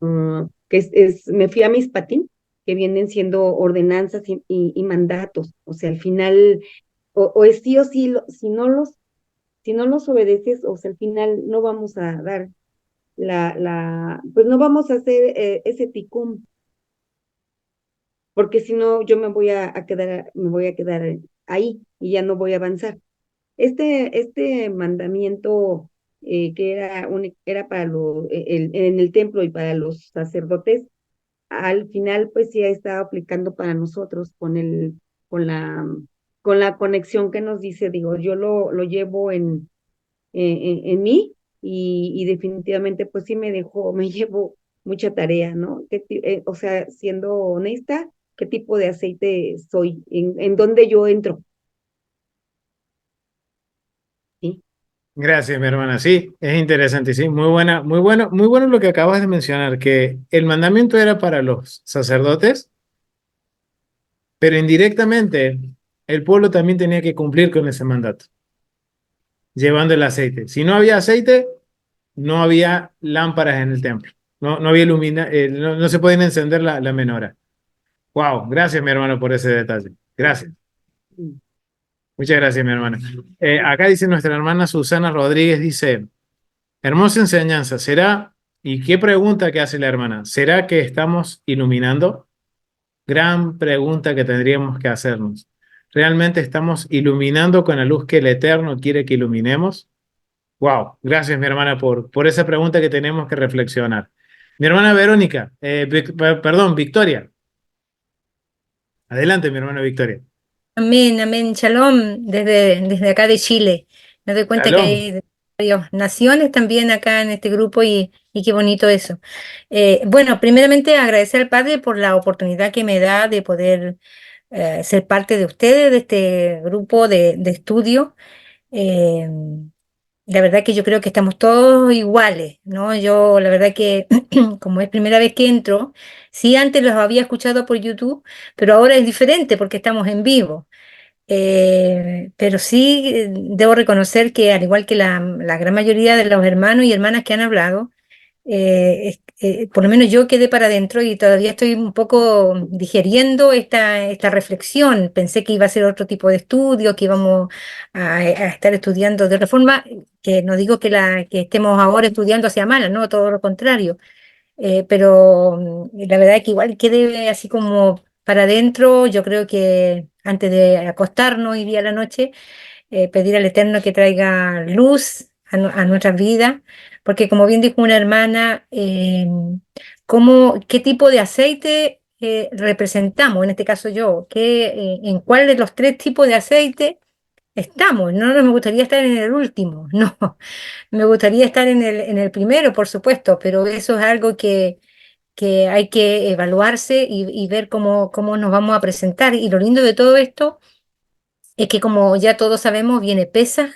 que me fui a mis patín, que vienen siendo ordenanzas y mandatos, o sea, al final, o es sí o sí, si no los obedeces, o sea, al final no vamos a dar pues no vamos a hacer ese ticum, porque si no yo me voy a quedar ahí y ya no voy a avanzar. Este mandamiento que era para en el templo y para los sacerdotes, al final pues sí ha estado aplicando para nosotros con la, con la conexión que nos dice, digo, yo lo llevo en mí y definitivamente pues sí me llevo mucha tarea, ¿no? O sea, siendo honesta, qué tipo de aceite soy, en dónde yo entro. ¿Sí? Gracias, mi hermana. Sí, es interesante, sí, muy buena, muy bueno lo que acabas de mencionar, que el mandamiento era para los sacerdotes, pero indirectamente el pueblo también tenía que cumplir con ese mandato, llevando el aceite. Si no había aceite, no había lámparas en el templo, no había no se podían encender la menorá. Wow, gracias, mi hermano, por ese detalle. Gracias. Mm. Muchas gracias, mi hermana. Acá dice nuestra hermana Susana Rodríguez, dice, hermosa enseñanza, ¿será? ¿Y qué pregunta que hace la hermana? ¿Será que estamos iluminando? Gran pregunta que tendríamos que hacernos. ¿Realmente estamos iluminando con la luz que el Eterno quiere que iluminemos? Wow, gracias, mi hermana, por esa pregunta que tenemos que reflexionar. Mi hermana Verónica, perdón, Victoria. Adelante, mi hermana Victoria. Amén, amén, shalom, desde acá de Chile. Me doy cuenta que Shalom. hay varias naciones también acá en este grupo y qué bonito eso. Bueno, primeramente agradecer al Padre por la oportunidad que me da de poder ser parte de ustedes, de este grupo de estudio. Eh, la verdad que yo creo que estamos todos iguales, ¿no? Yo, la verdad que como es primera vez que entro, sí antes los había escuchado por YouTube, pero ahora es diferente porque estamos en vivo. Pero sí debo reconocer que al igual que la gran mayoría de los hermanos y hermanas que han hablado, por lo menos yo quedé para adentro y todavía estoy un poco digeriendo esta reflexión. Pensé que iba a ser otro tipo de estudio, que íbamos a estar estudiando de otra forma, que no digo que estemos ahora estudiando hacia mala, no, todo lo contrario. Pero la verdad es que igual quedé así como para adentro. Yo creo que antes de acostarnos hoy día a la noche, pedir al Eterno que traiga luz a nuestras vidas, porque como bien dijo una hermana, ¿qué tipo de aceite representamos? En este caso yo, ¿en cuál de los tres tipos de aceite estamos? No me gustaría estar en el último, no, me gustaría estar en el primero, por supuesto, pero eso es algo que hay que evaluarse y ver cómo nos vamos a presentar. Y lo lindo de todo esto es que como ya todos sabemos, viene Pesaj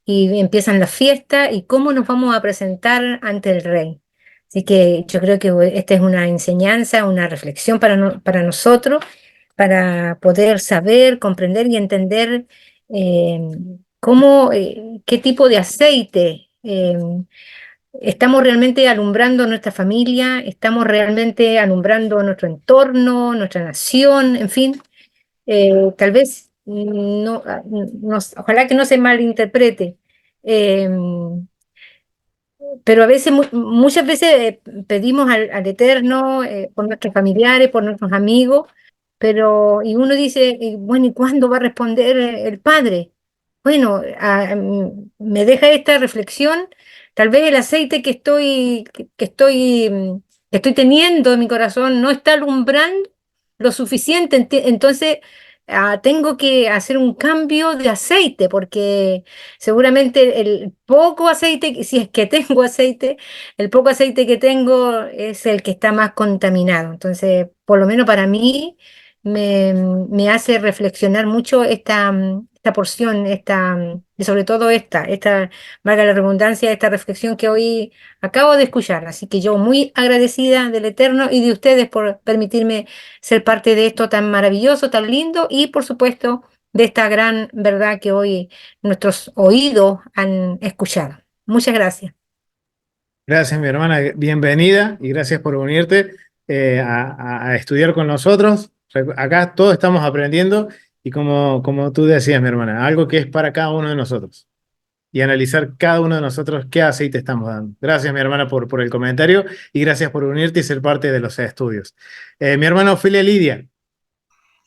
y empiezan las fiestas y cómo nos vamos a presentar ante el Rey. Así que yo creo que esta es una enseñanza, una reflexión para nosotros, para poder saber, comprender y entender eh, qué tipo de aceite estamos realmente alumbrando nuestra familia, estamos realmente alumbrando nuestro entorno, nuestra nación, en fin. Tal vez no, ojalá que no se malinterprete, eh, pero a veces, muchas veces pedimos al Eterno por nuestros familiares, por nuestros amigos, y uno dice, bueno, ¿y cuándo va a responder el Padre? Bueno, me deja esta reflexión, tal vez el aceite que estoy teniendo en mi corazón no está alumbrando lo suficiente, entonces tengo que hacer un cambio de aceite, porque seguramente el poco aceite, si es que tengo aceite, el poco aceite que tengo es el que está más contaminado. Entonces, por lo menos para mí, me hace reflexionar mucho esta porción, y sobre todo valga la redundancia, esta reflexión que hoy acabo de escuchar. Así que yo muy agradecida del Eterno y de ustedes por permitirme ser parte de esto tan maravilloso, tan lindo y por supuesto de esta gran verdad que hoy nuestros oídos han escuchado. Muchas gracias. Gracias, mi hermana. Bienvenida y gracias por unirte a estudiar con nosotros. Acá todos estamos aprendiendo y como tú decías, mi hermana, algo que es para cada uno de nosotros y analizar cada uno de nosotros qué aceite estamos dando. Gracias, mi hermana, por el comentario y gracias por unirte y ser parte de los estudios. Mi hermana Ofelia Lidia.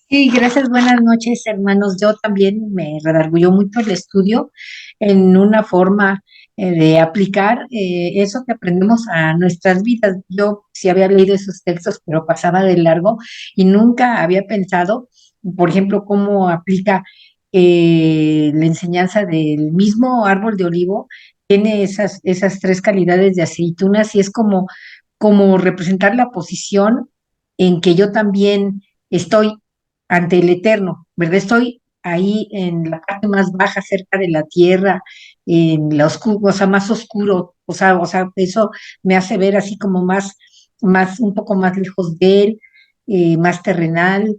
Sí, gracias, buenas noches, hermanos. Yo también me redarguyó mucho el estudio en una forma de aplicar eso que aprendemos a nuestras vidas. Yo sí había leído esos textos, pero pasaba de largo y nunca había pensado, por ejemplo, cómo aplica la enseñanza del mismo árbol de olivo. Tiene esas tres calidades de aceitunas y es como representar la posición en que yo también estoy ante el Eterno, ¿verdad? Estoy ahí en la parte más baja, cerca de la tierra, en la oscuro, o sea, más oscuro, o sea, eso me hace ver así como un poco más lejos de él, más terrenal,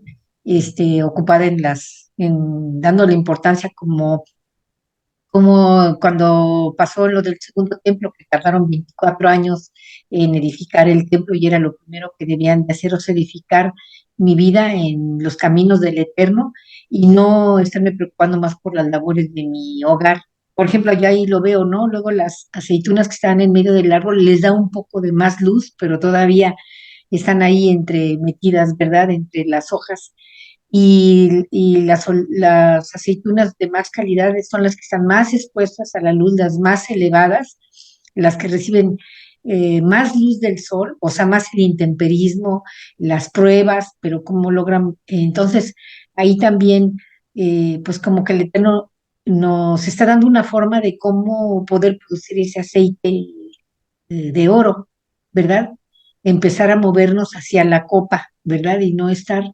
ocupada dándole importancia como cuando pasó lo del segundo templo, que tardaron 24 años en edificar el templo y era lo primero que debían de hacer, o sea, edificar mi vida en los caminos del Eterno y no estarme preocupando más por las labores de mi hogar. Por ejemplo, yo ahí lo veo, ¿no? Luego las aceitunas que están en medio del árbol les da un poco de más luz, pero todavía están ahí entre metidas, ¿verdad? Entre las hojas y las aceitunas de más calidad son las que están más expuestas a la luz, las más elevadas, las que reciben más luz del sol, o sea, más el intemperismo, las pruebas, pero cómo logran. Entonces, ahí también, pues como que el Eterno nos está dando una forma de cómo poder producir ese aceite de oro, ¿verdad? Empezar a movernos hacia la copa, ¿verdad? Y no estar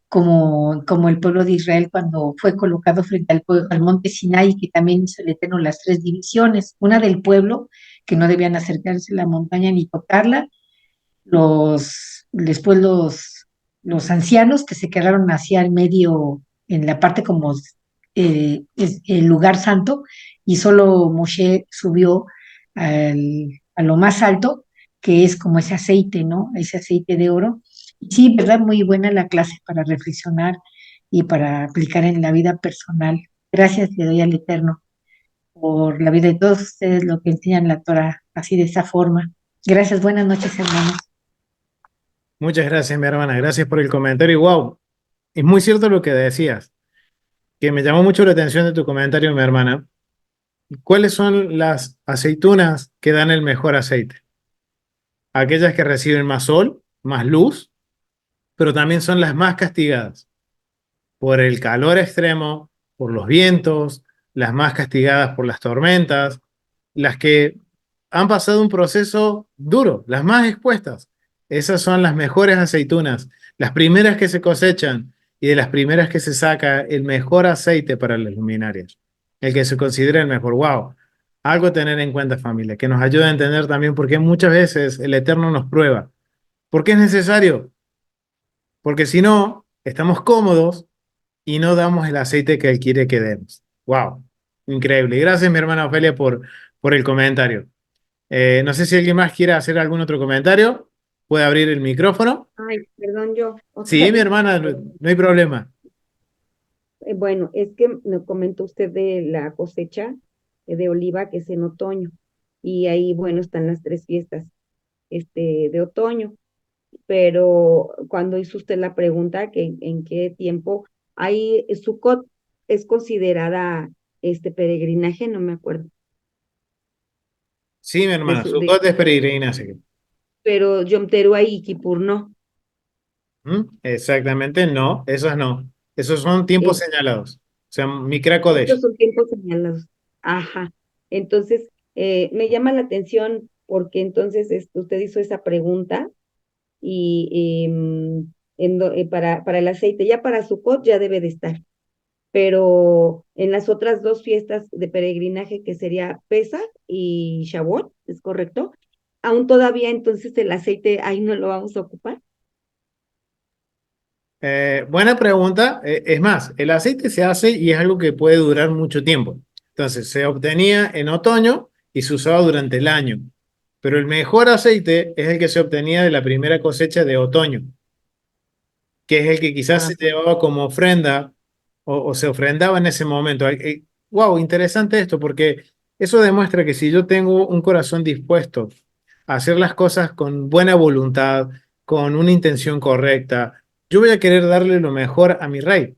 como el pueblo de Israel cuando fue colocado frente al monte Sinai, que también hizo el Eterno las tres divisiones, una del pueblo, que no debían acercarse a la montaña ni tocarla, después los ancianos que se quedaron hacia el medio, en la parte como es el lugar santo, y solo Moshe subió a lo más alto, que es como ese aceite, ¿no? Ese aceite de oro. Y sí, ¿verdad? Muy buena la clase para reflexionar y para aplicar en la vida personal. Gracias le doy al Eterno por la vida de todos ustedes, lo que enseñan la Torah, así de esa forma. Gracias, buenas noches, hermanos. Muchas gracias, mi hermana. Gracias por el comentario. Y wow, es muy cierto lo que decías, que me llamó mucho la atención de tu comentario, mi hermana. ¿Cuáles son las aceitunas que dan el mejor aceite? Aquellas que reciben más sol, más luz, pero también son las más castigadas por el calor extremo, por los vientos, las más castigadas por las tormentas, las que han pasado un proceso duro, las más expuestas. Esas son las mejores aceitunas, las primeras que se cosechan y de las primeras que se saca el mejor aceite para las luminarias, el que se considera el mejor. Wow, algo a tener en cuenta, familia, que nos ayuda a entender también por qué muchas veces el Eterno nos prueba. ¿Por qué es necesario? Porque si no, estamos cómodos y no damos el aceite que Él quiere que demos. Wow, increíble. Gracias, mi hermana Ofelia, por el comentario. No sé si alguien más quiere hacer algún otro comentario. Puede abrir el micrófono. Ay, perdón, yo otra Sí, mi vez. hermana, no hay problema. Bueno, es que me comentó usted de la cosecha de oliva que es en otoño. Y ahí, bueno, están las tres fiestas de otoño. Pero cuando hizo usted la pregunta que en qué tiempo, ahí Sucot es considerada peregrinaje, no me acuerdo, Sí, mi de hermana, su, su de, dote es peregrina, así que. pero Yom Teruah y Kippur no. Exactamente, no, esos no. Esos son tiempos Es, señalados. O sea, Mikra Kodesh. estos son tiempos señalados. Ajá. Entonces, me llama la atención porque entonces usted hizo esa pregunta y para el aceite, ya para Sucot ya debe de estar. Pero en las otras dos fiestas de peregrinaje, que sería Pesach y Shavuot, ¿es correcto? Aún todavía entonces el aceite ahí no lo vamos a ocupar. Buena pregunta. Es más, el aceite se hace y es algo que puede durar mucho tiempo. Entonces, se obtenía en otoño y se usaba durante el año. Pero el mejor aceite es el que se obtenía de la primera cosecha de otoño, que es el que quizás se Ajá. llevaba como ofrenda o se ofrendaba en ese momento. Wow, interesante esto, porque eso demuestra que si yo tengo un corazón dispuesto a hacer las cosas con buena voluntad, con una intención correcta, yo voy a querer darle lo mejor a mi rey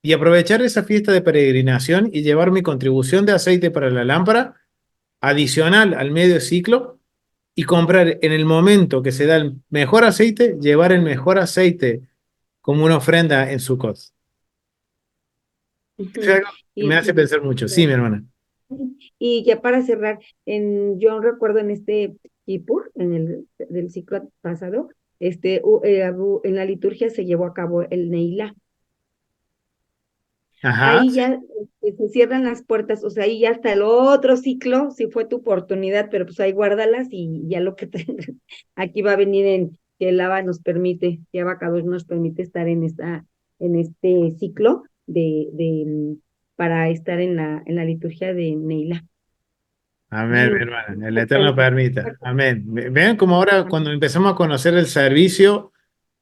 y aprovechar esa fiesta de peregrinación y llevar mi contribución de aceite para la lámpara adicional al medio ciclo y comprar en el momento que se da el mejor aceite, llevar el mejor aceite como una ofrenda en Sukkot. Es Ujú. algo que me hace pensar mucho. Sí, mi hermana. Y ya para cerrar, yo recuerdo en Kippur, del ciclo pasado, en la liturgia se llevó a cabo el Neilá. Ajá. Ahí ya se cierran las puertas, o sea, ahí ya está el otro ciclo, si fue tu oportunidad, pero pues ahí guárdalas y ya lo que tengas. Aquí va a venir que el ABA nos permite, que Abacados nos permite estar en este ciclo para estar en la liturgia de Neila. Amén, mi Bueno, hermana. El Eterno permita. Amén. Vean como ahora cuando empezamos a conocer el servicio,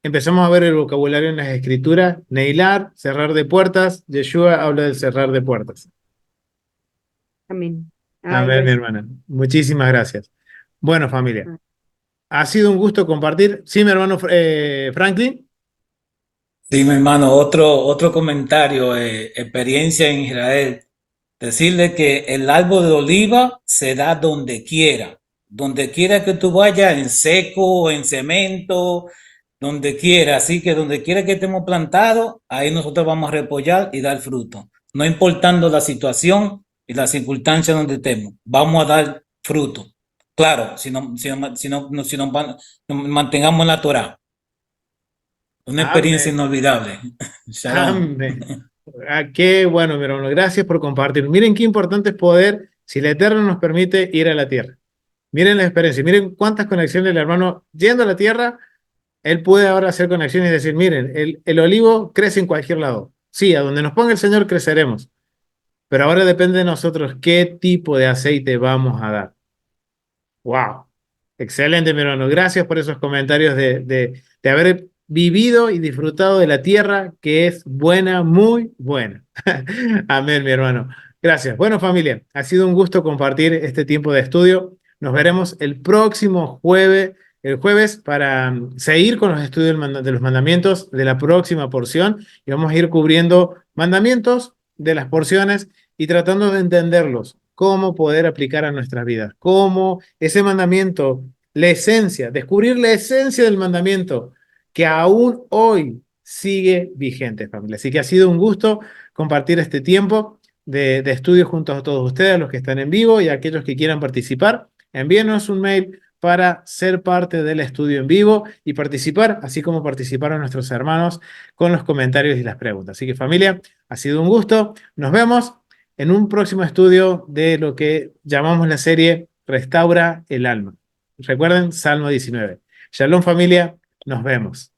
empezamos a ver el vocabulario en las escrituras. Neilar, cerrar de puertas. Yeshua habla del cerrar de puertas. amén. Ay, Amén, mi gracias. hermana. Muchísimas gracias. Bueno, familia, ha sido un gusto compartir. Sí, mi hermano Franklin. Sí, mi hermano, otro comentario, experiencia en Israel. Decirle que el árbol de oliva se da donde quiera que tú vayas, en seco, en cemento, donde quiera. Así que donde quiera que estemos plantados, ahí nosotros vamos a repollar y dar fruto. No importando la situación y las circunstancias donde estemos, vamos a dar fruto. Claro, nos mantengamos en la Torah. Una experiencia Amén. inolvidable. Shalom. Amén. Ah, qué bueno, mi hermano. Gracias por compartir. Miren qué importante es poder, si el Eterno nos permite, ir a la tierra. Miren la experiencia. Miren cuántas conexiones el hermano yendo a la tierra. Él puede ahora hacer conexiones y decir, miren, el olivo crece en cualquier lado. Sí, a donde nos ponga el Señor creceremos. Pero ahora depende de nosotros qué tipo de aceite vamos a dar. Wow. Excelente, mi hermano. Gracias por esos comentarios de haber vivido y disfrutado de la tierra que es buena, muy buena. Amén, mi hermano. Gracias. Bueno, familia, ha sido un gusto compartir este tiempo de estudio. Nos veremos el jueves, para seguir con los estudios de los mandamientos de la próxima porción y vamos a ir cubriendo mandamientos de las porciones y tratando de entenderlos, cómo poder aplicar a nuestras vidas, cómo ese mandamiento, la esencia, descubrir la esencia del mandamiento que aún hoy sigue vigente, familia. Así que ha sido un gusto compartir este tiempo de estudio junto a todos ustedes, a los que están en vivo y a aquellos que quieran participar. Envíenos un mail para ser parte del estudio en vivo y participar, así como participaron nuestros hermanos con los comentarios y las preguntas. Así que familia, ha sido un gusto. Nos vemos en un próximo estudio de lo que llamamos la serie Restaura el Alma. Recuerden, Salmo 19. Shalom familia, nos vemos.